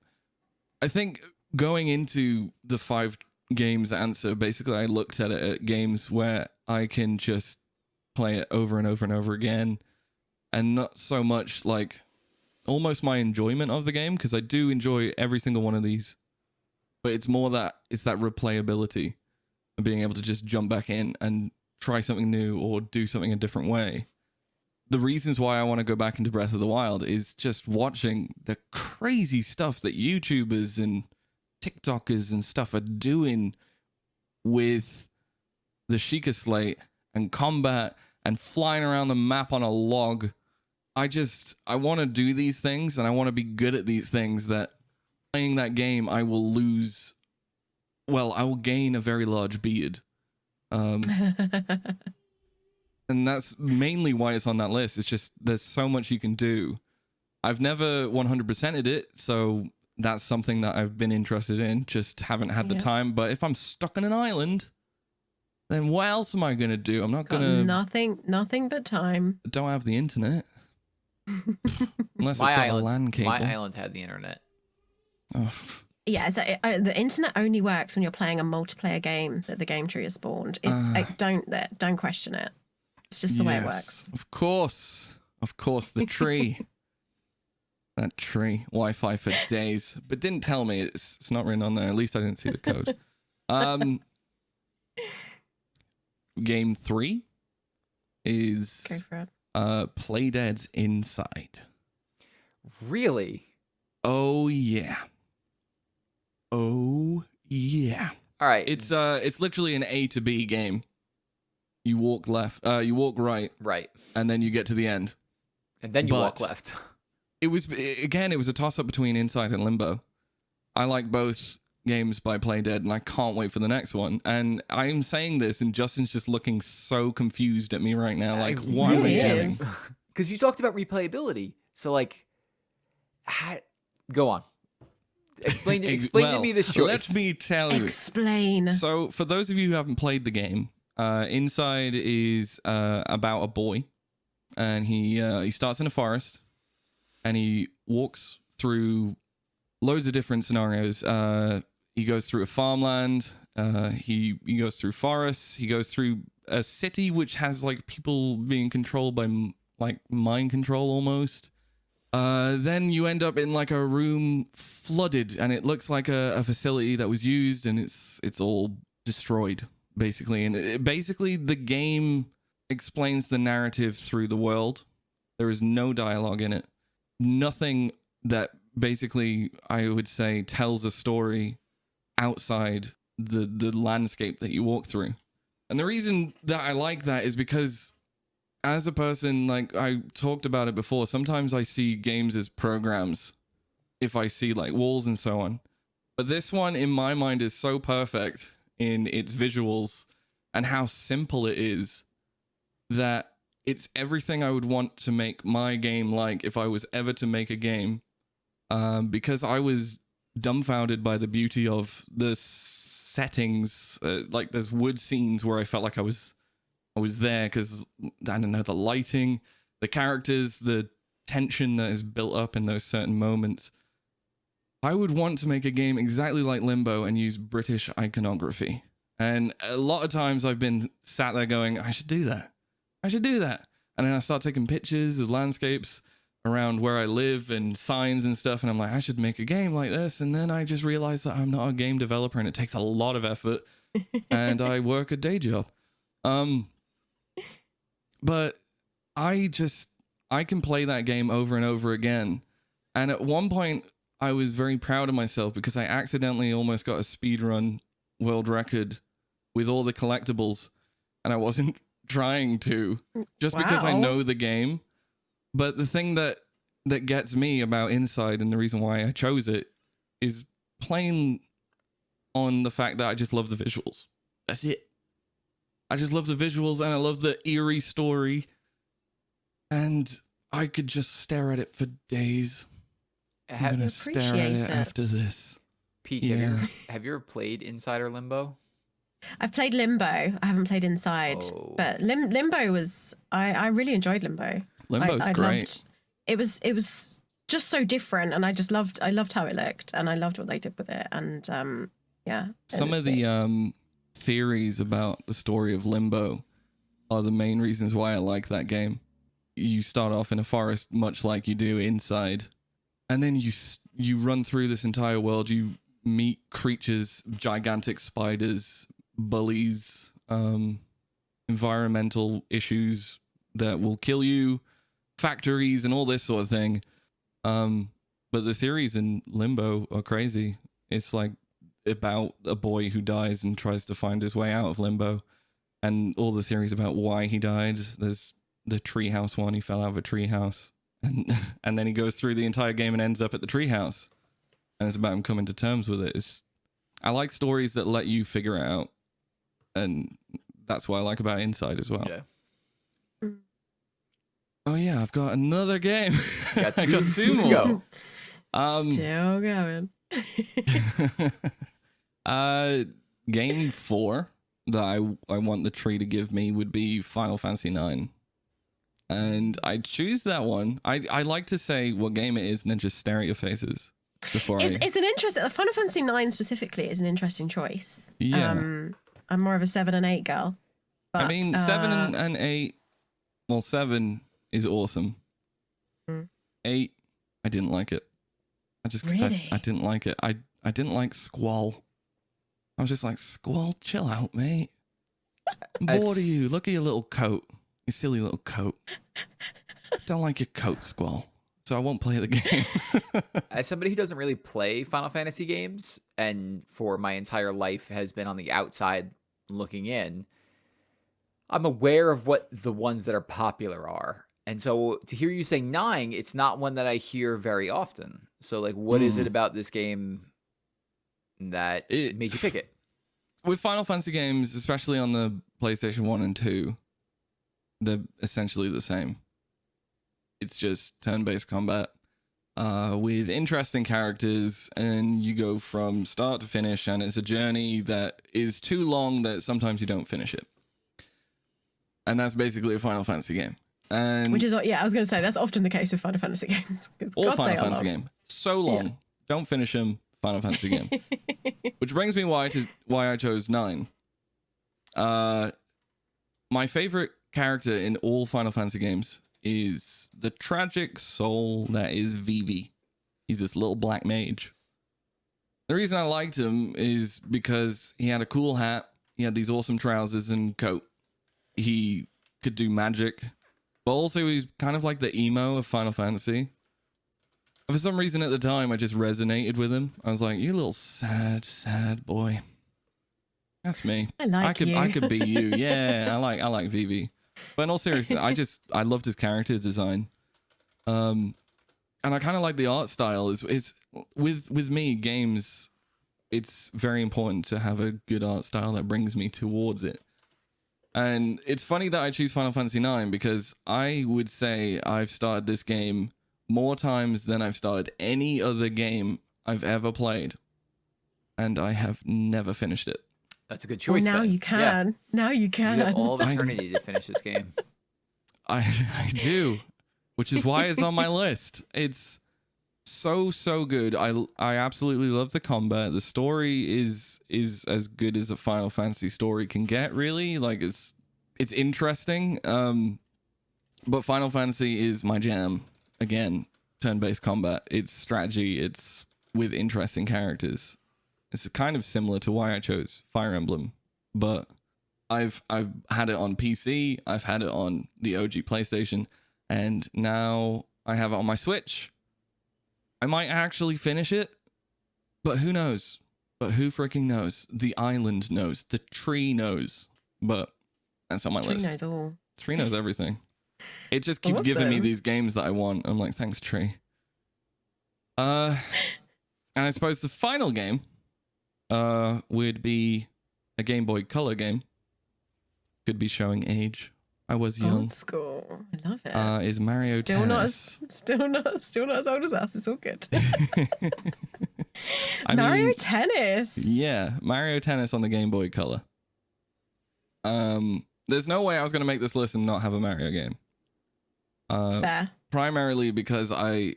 I think going into the 5 games answer, basically I looked at it at games where I can just play it over and over and over again, and not so much like almost my enjoyment of the game, because I do enjoy every single one of these, but it's more that it's that replayability and being able to just jump back in and try something new or do something a different way. The reasons why I want to go back into Breath of the Wild is just watching the crazy stuff that YouTubers and TikTokers and stuff are doing with the Sheikah Slate and combat and flying around the map on a log. I want to do these things, and I want to be good at these things, that playing that game I will lose. Well, I will gain a very large beard. And that's mainly why it's on that list. It's just there's so much you can do. I've never 100%ed it, so that's something that I've been interested in. Just haven't had the time. But if I'm stuck on an island, then what else am I going to do? I'm not going to... Nothing but time. Don't have the internet. Unless it's got a LAN cable. My island had the internet. Oh. Yeah, so the internet only works when you're playing a multiplayer game that the game tree has spawned. Don't question it. It's just the way it works. Of course, the tree. That tree, Wi-Fi for days, but didn't tell me it's not written on there. At least I didn't see the code. Game 3 Go is for it. Playdead's Inside. Really? Oh yeah. Oh yeah. All right. It's literally an A to B game. You walk left, you walk right, right. and then you get to the end. And then you walk But- left. It was a toss up between Inside and Limbo. I like both games by Playdead, and I can't wait for the next one. And I'm saying this, and Justin's just looking so confused at me right now. Like, what am I really doing? is. Because you talked about replayability. So, like, go on. Explain to me this choice. Let me tell you. Explain. So, for those of you who haven't played the game, Inside is about a boy, and he starts in a forest, and he walks through loads of different scenarios. He goes through a farmland. He goes through forests. He goes through a city which has like people being controlled by like mind control almost. Then you end up in like a room flooded, and it looks like a facility that was used, and it's all destroyed basically. And basically the game explains the narrative through the world. There is no dialogue in it. Nothing that basically I would say tells a story outside the landscape that you walk through. And the reason that I like that is because as a person, like I talked about it before, sometimes I see games as programs if I see like walls and so on. But this one in my mind is so perfect in its visuals and how simple it is that it's everything I would want to make my game like if I was ever to make a game. Because I was dumbfounded by the beauty of the settings. Like there's wood scenes where I felt like I was there because, I don't know, the lighting, the characters, the tension that is built up in those certain moments. I would want to make a game exactly like Limbo and use British iconography. And a lot of times I've been sat there going, I should do that. And then I start taking pictures of landscapes around where I live and signs and stuff. And I'm like, I should make a game like this. And then I just realized that I'm not a game developer and it takes a lot of effort and I work a day job. But I can play that game over and over again. And at one point I was very proud of myself because I accidentally almost got a speedrun world record with all the collectibles. And I wasn't trying to, just because I Wow. know the game. But the thing that gets me about Inside and the reason why I chose it is plain on the fact that I just love the visuals. That's it. I just love the visuals and I love the eerie story. And I could just stare at it for days. I'm going to stare at Appreciate it it. after this. Peach, Yeah. have you ever played Inside or Limbo? I've played Limbo. I haven't played Inside, Oh. but Limbo was. I really enjoyed Limbo. Limbo's I great. loved. It was just so different, and I loved how it looked, and I loved what they did with it, and yeah. Some of the theories about the story of Limbo are the main reasons why I like that game. You start off in a forest, much like you do Inside, and then you run through this entire world. You meet creatures, gigantic spiders, bullies, environmental issues that will kill you, factories, and all this sort of thing. But the theories in Limbo are crazy. It's like about a boy who dies and tries to find his way out of Limbo, and all the theories about why he died. There's the treehouse one. He fell out of a treehouse, and then he goes through the entire game and ends up at the treehouse, and it's about him coming to terms with it. I like stories that let you figure it out, and that's what I like about Inside as well. Yeah. Oh yeah, I've got another game. Got I two, got two two to more. go. Still going. Game 4 that I want the tree to give me would be Final Fantasy 9. And I choose that one. I like to say what game it is and then just stare at your faces before It's an interesting. Final Fantasy 9 specifically is an interesting choice. Yeah. I'm more of a 7 and 8 girl. But, I mean, 7 and 8. Well, 7 is awesome. 8, I didn't like it. Really? I didn't like it. I didn't like Squall. I was just like, Squall, chill out, mate. I'm As- bored of you. Look at your little coat. Your silly little coat. Don't like your coat, Squall. So I won't play the game. As somebody who doesn't really play Final Fantasy games, and for my entire life has been on the outside looking in, I'm aware of what the ones that are popular are. And so to hear you say 9, it's not one that I hear very often. So like, what is it about this game that made you pick it? With Final Fantasy games, especially on the PlayStation 1 and 2, they're essentially the same. It's just turn-based combat with interesting characters, and you go from start to finish, and it's a journey that is too long that sometimes you don't finish it. And that's basically a Final Fantasy game. And Which is, yeah, I was going to say, that's often the case with Final Fantasy games. all Final Fantasy game. So long. Don't finish them. Final Fantasy game. Which brings me why I chose 9. My favorite character in all Final Fantasy games is the tragic soul that is Vivi. He's this little black mage. The reason I liked him is because he had a cool hat. He had these awesome trousers and coat. He could do magic. But also he's kind of like the emo of Final Fantasy. For some reason at the time, I just resonated with him. I was like, you little sad, sad boy. That's me. I could be you. Yeah, I like Vivi. But in all seriousness, I loved his character design. And I kind of like the art style. It's with me, games, it's very important to have a good art style that brings me towards it. And it's funny that I choose Final Fantasy IX because I would say I've started this game more times than I've started any other game I've ever played. And I have never finished it. That's a good choice. Well, now then. you can. Yeah. Now you can. You have all of eternity to finish this game. I do, which is why it's on my list. It's so good. I absolutely love the combat. The story is as good as a Final Fantasy story can get, really. Like it's interesting. But Final Fantasy is my jam. Again, turn-based combat. It's strategy. It's with interesting characters. It's kind of similar to why I chose Fire Emblem, but I've had it on PC, I've had it on the OG PlayStation, and now I have it on my Switch. I might actually finish it, but who knows? But who freaking knows? The island knows. The tree knows. But that's on my list. Tree knows all. Tree knows everything. It just keeps giving me Awesome. these games that I want. I'm like, thanks, Tree. And I suppose the final game would be a Game Boy Color game. Could be showing age. I was young. Old school. I love it. Is Mario still Tennis. still not as old as us. It's all good. I Mario mean, Tennis. yeah, Mario Tennis on the Game Boy Color. There's no way I was going to make this list and not have a Mario game. Fair. Primarily because I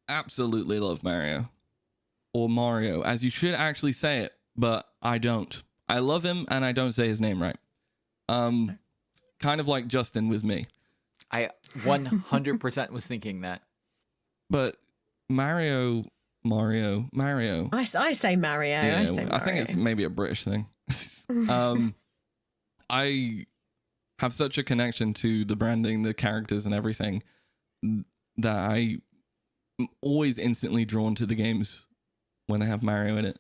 absolutely love Mario. Or Mario, as you should actually say it, but I don't. I love him and I don't say his name right. Kind of like Justin with me. I 100% was thinking that. But Mario. I say Mario. Yeah, I say Mario. I think it's maybe a British thing. I have such a connection to the branding, the characters and everything that I'm always instantly drawn to the games when they have Mario in it.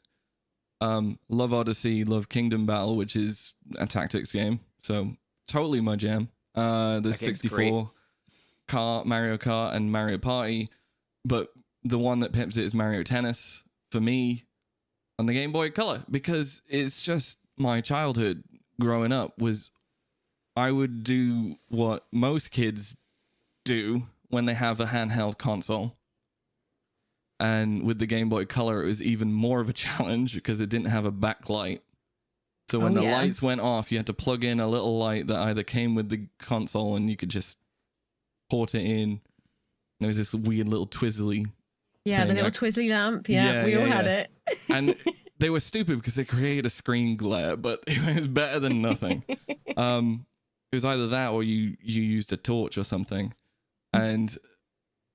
Love Odyssey, love Kingdom Battle, which is a tactics game. So totally my jam. There's 64 Mario Kart and Mario Party, but the one that pips it is Mario Tennis for me on the Game Boy Color, because it's just my childhood growing up. Was I would do what most kids do when they have a handheld console. And with the Game Boy Color, it was even more of a challenge because it didn't have a backlight. So when the lights went off, you had to plug in a little light that either came with the console and you could just port it in. There was this weird little twizzly the thing. little twizzly lamp. Yeah, we all had it. And they were stupid because they created a screen glare, but it was better than nothing. It was either that or you used a torch or something. And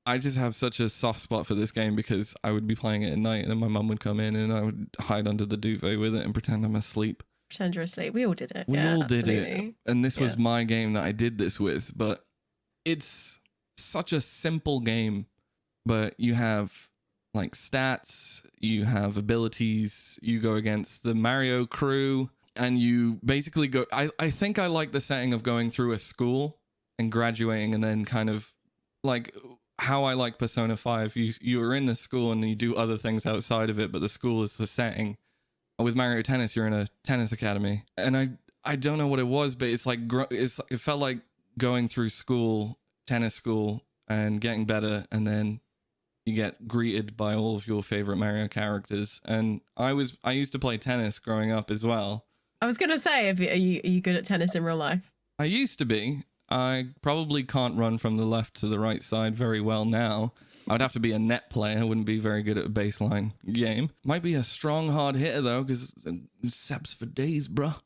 I just have such a soft spot for this game because I would be playing it at night and then my mum would come in and I would hide under the duvet with it and pretend I'm asleep. Pretend asleep. We all did it. We yeah, all did it. absolutely. And this was Yeah. my game that I did this with, but it's such a simple game. But you have like stats, you have abilities, you go against the Mario crew, and you basically go. I think I like the setting of going through a school and graduating, and then kind of like how I like Persona 5. You're in the school and you do other things outside of it, but the school is the setting. With Mario Tennis, you're in a tennis academy, and I don't know what it was, but it's like it felt like going through school, tennis school, and getting better, and then you get greeted by all of your favorite Mario characters. And I used to play tennis growing up as well. I was going to say, are you good at tennis in real life? I used to be. I probably can't run from the left to the right side very well now. I'd have to be a net player. I wouldn't be very good at a baseline game. Might be a strong, hard hitter, though, because Seps for days, bruh.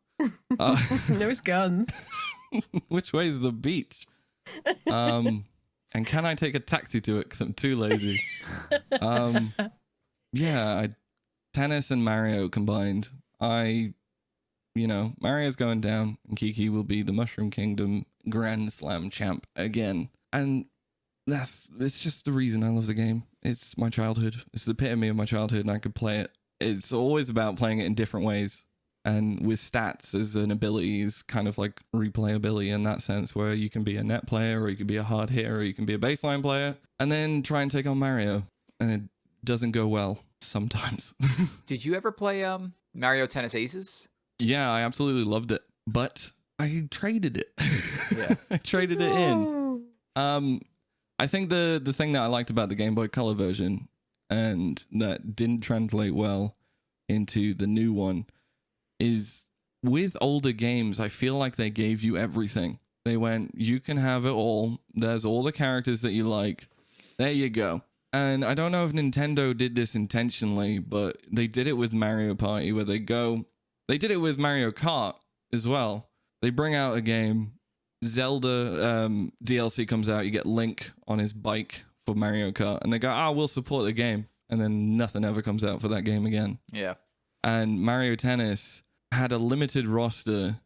There's guns. Which way is the beach? And can I take a taxi to it? Because I'm too lazy. Yeah, tennis and Mario combined. Mario's going down, and Kiki will be the Mushroom Kingdom Grand Slam champ again. And it's just the reason I love the game. It's my childhood. It's the epitome of my childhood, and I could play it. It's always about playing it in different ways. And with stats as an ability is kind of like replayability in that sense, where you can be a net player, or you can be a hard hitter, or you can be a baseline player, and then try and take on Mario. And it doesn't go well sometimes. Did you ever play Mario Tennis Aces? Yeah, I absolutely loved it. But I traded it. Yeah. I traded it in. I think the thing that I liked about the Game Boy Color version, and that didn't translate well into the new one, is with older games, I feel like they gave you everything. They went, you can have it all. There's all the characters that you like. There you go. And I don't know if Nintendo did this intentionally, but they did it with Mario Party, where they did it with Mario Kart as well. They bring out a game, Zelda DLC comes out, you get Link on his bike for Mario Kart, and they go, we'll support the game. And then nothing ever comes out for that game again. Yeah. And Mario Tennis had a limited roster.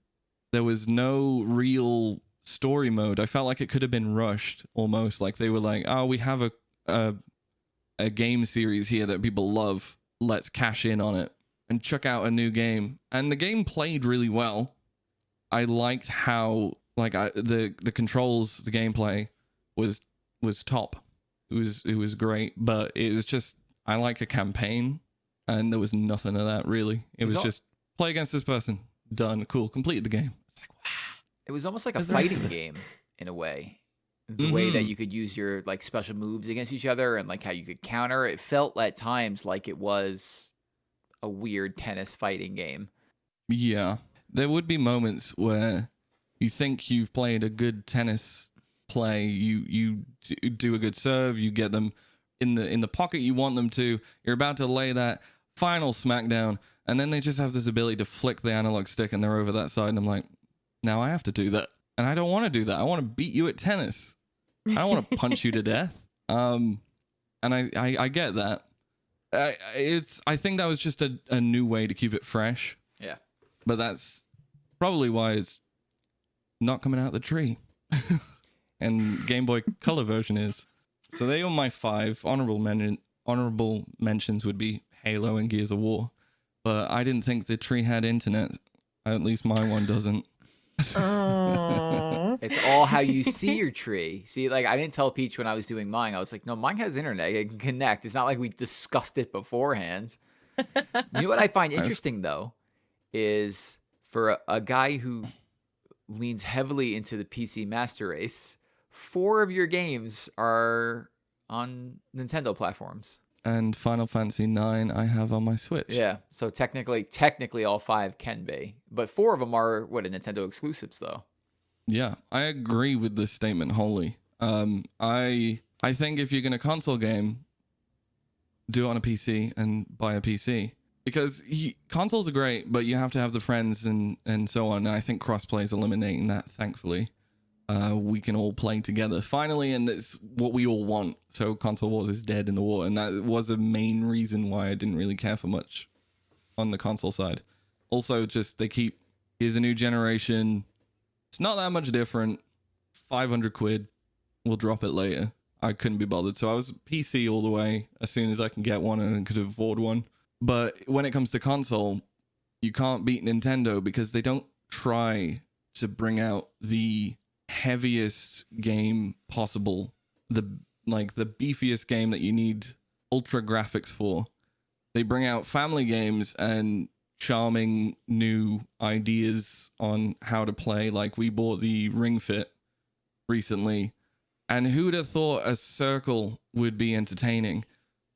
There was no real story mode. I felt like it could have been rushed almost. Like they were like, we have a game series here that people love. Let's cash in on it and chuck out a new game. And the game played really well. I liked how the controls, the gameplay was top. It was great, but it was just, I like a campaign, and there was nothing of that really. It was just play against this person, done, cool, complete the game. It's like, wow. It was almost like a fighting game in a way. The way that you could use your like special moves against each other, and like how you could counter. It felt at times like it was a weird tennis fighting game. Yeah. There would be moments where you think you've played a good tennis play, you do a good serve, you get them in the pocket you want them to, you're about to lay that final smackdown, and then they just have this ability to flick the analog stick and they're over that side, and I'm like, now I have to do that. And I don't want to do that. I want to beat you at tennis. I don't want to punch you to death. And I get that. I think that was just a new way to keep it fresh. Yeah. But that's probably why it's not coming out the tree. And Game Boy Color version is. So they are my 5. Honorable mentions would be Halo and Gears of War. But I didn't think the tree had internet. At least my one doesn't. Oh. It's all how you see your tree. See, like I didn't tell Peach when I was doing mine. I was like, no, mine has internet. It can connect. It's not like we discussed it beforehand. You know what I find interesting, though, is for a guy who leans heavily into the PC Master Race, 4 of your games are on Nintendo platforms. And Final Fantasy 9 I have on my Switch. Yeah, so technically all 5 can be. But 4 of them are, Nintendo exclusives, though. Yeah, I agree with this statement wholly. I think if you're going to console game, do it on a PC and buy a PC. Because consoles are great, but you have to have the friends and so on. And I think crossplay is eliminating that, thankfully. We can all play together finally, and that's what we all want. So console wars is dead in the water, and that was a main reason why I didn't really care for much on the console side. Also, just here's a new generation. It's not that much different. 500 quid. We'll drop it later. I couldn't be bothered. So I was PC all the way as soon as I can get one and could afford one. But when it comes to console, you can't beat Nintendo because they don't try to bring out the heaviest game possible. The beefiest game that you need ultra graphics for. They bring out family games and charming new ideas on how to play. Like we bought the Ring Fit recently, and who'd have thought a circle would be entertaining?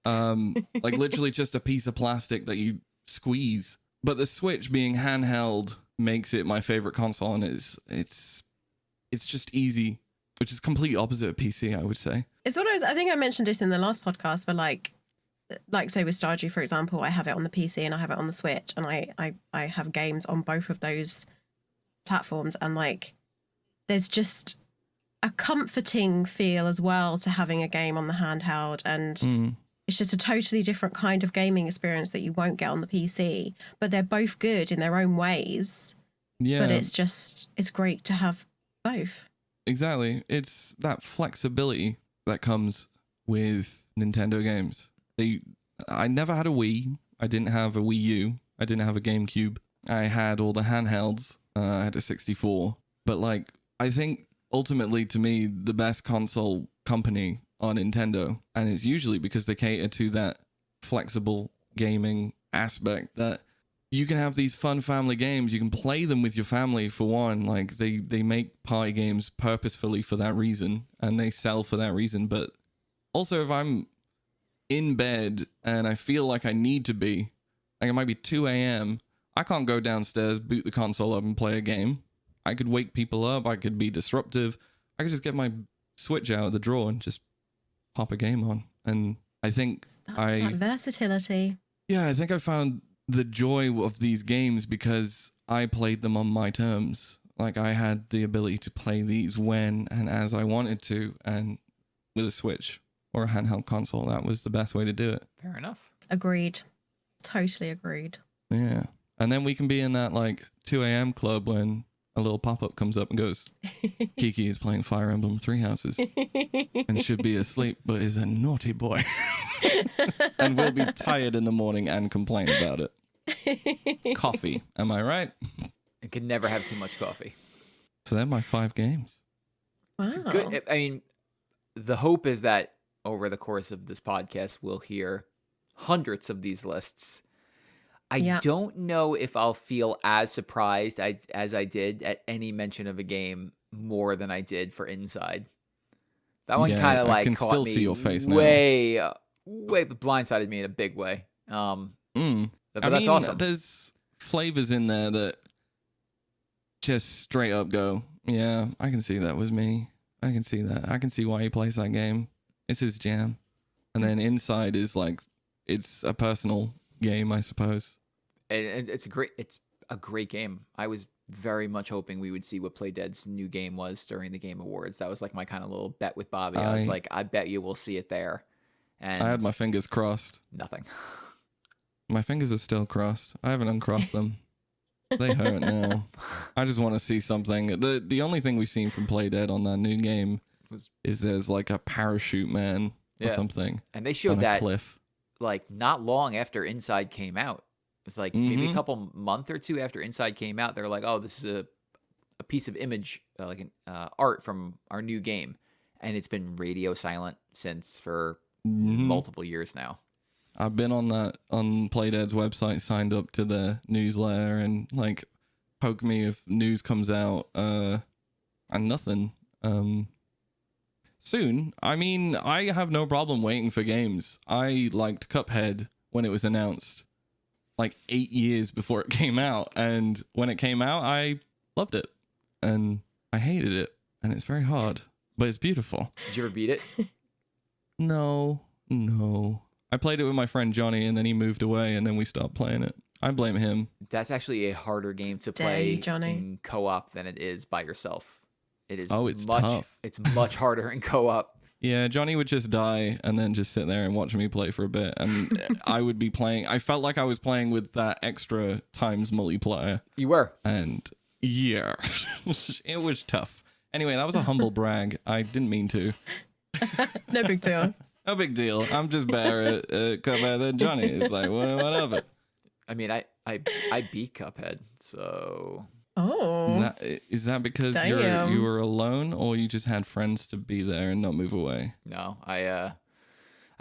Like literally just a piece of plastic that you squeeze. But the Switch being handheld makes it my favorite console, and it's just easy, which is complete opposite of PC, I would say. It's what I think I mentioned this in the last podcast, but like say with Stardew, for example, I have it on the PC and I have it on the Switch, and I have games on both of those platforms, and like there's just a comforting feel as well to having a game on the handheld, and it's just a totally different kind of gaming experience that you won't get on the PC, but they're both good in their own ways. Yeah. But it's great to have both. Exactly. It's that flexibility that comes with Nintendo games. I never had a Wii. I didn't have a Wii U. I didn't have a GameCube. I had all the handhelds. I had a 64. But like, I think ultimately to me, the best console company are Nintendo. And it's usually because they cater to that flexible gaming aspect that you can have these fun family games. You can play them with your family for one. Like they make party games purposefully for that reason, and they sell for that reason. But also if I'm in bed and I feel like I need to be, like it might be 2 a.m., I can't go downstairs, boot the console up and play a game. I could wake people up. I could be disruptive. I could just get my Switch out of the drawer and just pop a game on. And I think that versatility. Yeah, I think I found the joy of these games because I played them on my terms. Like I had the ability to play these when and as I wanted to, and with a Switch or a handheld console, that was the best way to do it. Fair enough. Agreed. Totally agreed. Yeah. And then we can be in that like 2 a.m. club when a little pop-up comes up and goes, Kiki is playing Fire Emblem Three Houses and should be asleep, but is a naughty boy. And will be tired in the morning and complain about it. Coffee, am I right? I could never have too much coffee. So they're my 5 games. Wow. It's good. I mean, the hope is that over the course of this podcast, we'll hear hundreds of these lists. I don't know if I'll feel as surprised as I did at any mention of a game more than I did for Inside. That one kind of like caught still me see your face way blindsided me in a big way. But that's awesome. There's flavors in there that just straight up go, yeah, I can see that was me. I can see that. I can see why he plays that game. It's his jam. And then Inside is like, it's a personal game, I suppose. And it's a great game. I was very much hoping we would see what Playdead's new game was during the Game Awards. That was like my kind of little bet with Bobby. I was like, I bet you we'll see it there. And I had my fingers crossed. Nothing. My fingers are still crossed. I haven't uncrossed them. They hurt now. I just want to see something. The only thing we've seen from Playdead on that new game is there's like a parachute man or something. And they showed on a that cliff. Like not long after Inside came out. It was like maybe a couple month or two after Inside came out. They're like, oh, this is a piece of image, like an art from our new game. And it's been radio silent since for multiple years now. I've been on Playdead's website, signed up to the newsletter, and like poke me if news comes out, and nothing. Soon. I mean, I have no problem waiting for games. I liked Cuphead when it was announced, like 8 years before it came out, and when it came out, I loved it, and I hated it, and it's very hard, but it's beautiful. Did you ever beat it? No. I played it with my friend Johnny, and then he moved away, and then we stopped playing it. I blame him. That's actually a harder game to play in co-op than it is by yourself. It is it's tough. It's much harder in co-op. Yeah, Johnny would just die and then just sit there and watch me play for a bit. And I would be playing. I felt like I was playing with that extra times multiplier. You were. And yeah, it was tough. Anyway, that was a humble brag. I didn't mean to. No big deal. No big deal. I'm just better at Cuphead than Johnny. It's like, whatever. I mean, I beat Cuphead, so... Oh. Is that because Damn. you were alone, or you just had friends to be there and not move away? No, I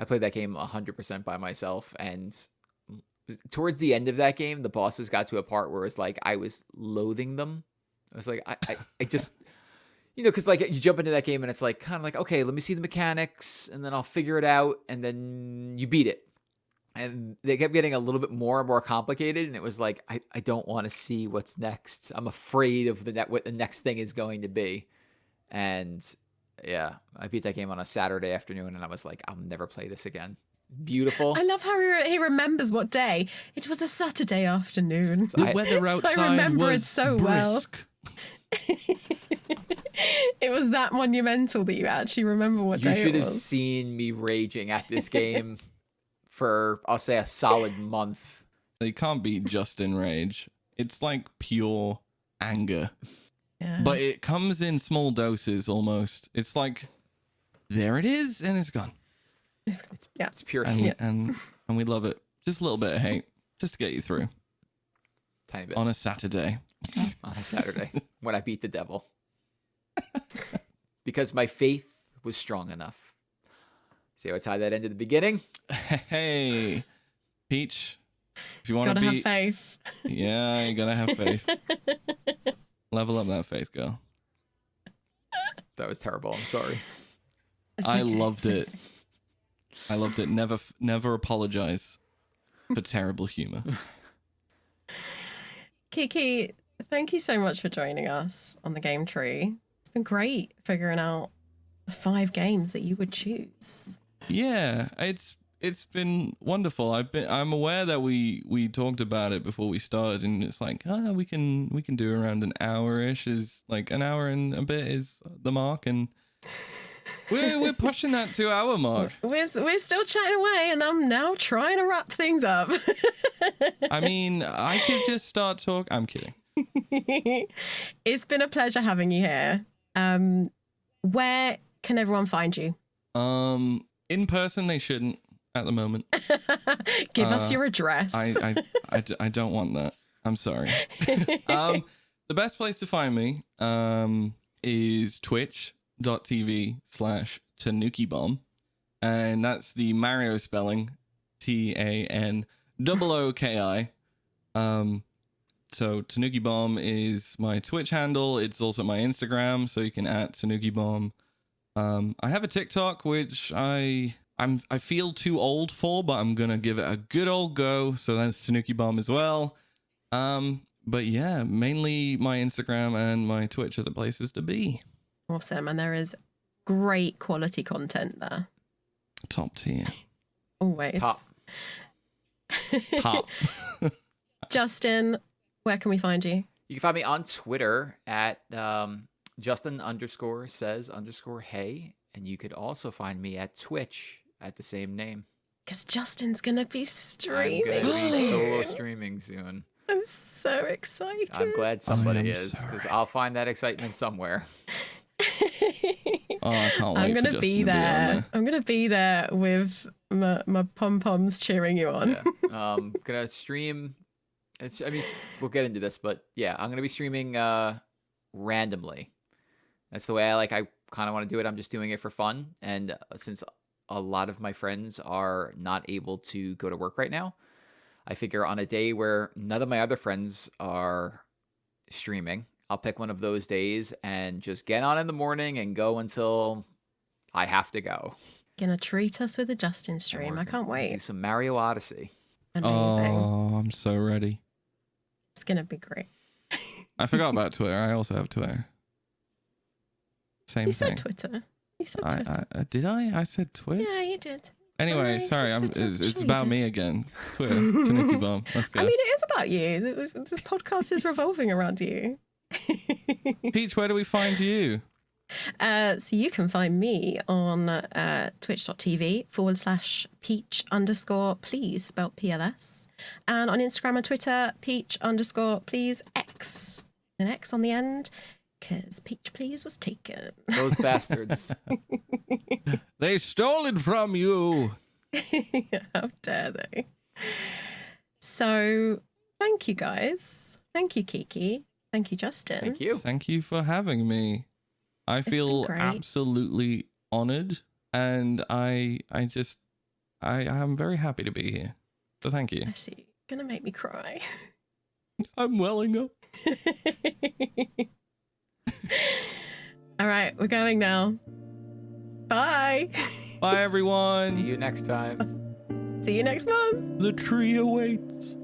played that game 100% by myself, and towards the end of that game, the bosses got to a part where it's like I was loathing them. I was like, I just, because like you jump into that game and it's like kind of like, okay, let me see the mechanics, and then I'll figure it out, and then you beat it. And they kept getting a little bit more and more complicated, and it was like, I don't want to see what's next. I'm afraid of what the next thing is going to be. And yeah, I beat that game on a Saturday afternoon, and I was like, I'll never play this again. Beautiful. I love how he remembers what day. It was a Saturday afternoon. The weather outside remember was it so well. brisk. It was that monumental that you actually remember what day it was. You should have seen me raging at this game for, I'll say, a solid month. They can't be just in rage. It's like pure anger. Yeah. But it comes in small doses almost. It's like, there it is, and it's gone. It's pure And, hate. and we love it. Just a little bit of hate, just to get you through. Tiny bit. On a Saturday. On a Saturday when I beat the devil. Because my faith was strong enough. See how I tied that into the beginning? Hey, Peach, if you want to Gotta be... have faith. Yeah, you gotta have faith. Level up that faith, girl. That was terrible. I'm sorry. I loved it. I loved it. Never apologize for terrible humor. Kiki, thank you so much for joining us on the game tree. It's been great figuring out the 5 games that you would choose. Yeah, it's been wonderful. I'm aware that we talked about it before we started, and it's like, we can do around an hour-ish. Is like an hour and a bit is the mark, and we're pushing that 2-hour mark. We're still chatting away, and I'm now trying to wrap things up. I mean, I could just start talk. I'm kidding. It's been a pleasure having you here. Where can everyone find you? In person, they shouldn't at the moment. Give us your address. I don't want that. I'm sorry. The best place to find me is twitch.tv/TanookiBomb, and that's the Mario spelling, TANOOKI. So TanookiBomb is my Twitch handle. It's also my Instagram, so you can @TanookiBomb. I have a TikTok, which I feel too old for, but I'm gonna give it a good old go. So that's TanookiBomb as well. But yeah, mainly my Instagram and my Twitch are the places to be. Awesome, and there is great quality content there. Top tier. Always. It's top. Top. Justin, where can we find you? You can find me on Twitter at Justin_says_hey. And you could also find me at Twitch at the same name. Because Justin's going to be streaming. I'm going to be solo soon. streaming soon. I'm so excited. I'm glad somebody am is, so because I'll find that excitement somewhere. Oh, I can't wait. I'm going to be there. I'm going to be there with my pom-poms cheering you on. Yeah. Gonna stream. We'll get into this, but yeah, I'm gonna be streaming randomly. That's the way I kind of want to do it. I'm just doing it for fun, and since a lot of my friends are not able to go to work right now, I figure on a day where none of my other friends are streaming, I'll pick one of those days and just get on in the morning and go until I have to go. Gonna treat us with a Justin stream. I can't Do wait. some Mario Odyssey. Amazing. Oh, I'm so ready. It's gonna be great. I forgot about Twitter. I also have Twitter. Same You thing. said Twitter. You said Twitter. Did I? I said Twitter. Yeah, you did. Anyway, you said sorry. Twitter. It's Sure you about did. me again. Twitter. TanookiBomb. Let's go. I mean, it is about you. This podcast is revolving around you. Peach, where do we find you? So you can find me on twitch.tv/peach_please, spelled PLS. And on Instagram and Twitter, peach_please X. An X on the end, because Peach Please was taken. Those bastards. They stole it from you. How dare they? So thank you guys. Thank you, Kiki. Thank you, Justin. Thank you. Thank you for having me. I feel absolutely honored, and I am very happy to be here. So thank you. Actually, gonna make me cry. I'm welling up. All right, we're going now. Bye. Bye, everyone. See you next time. See you next month. The tree awaits.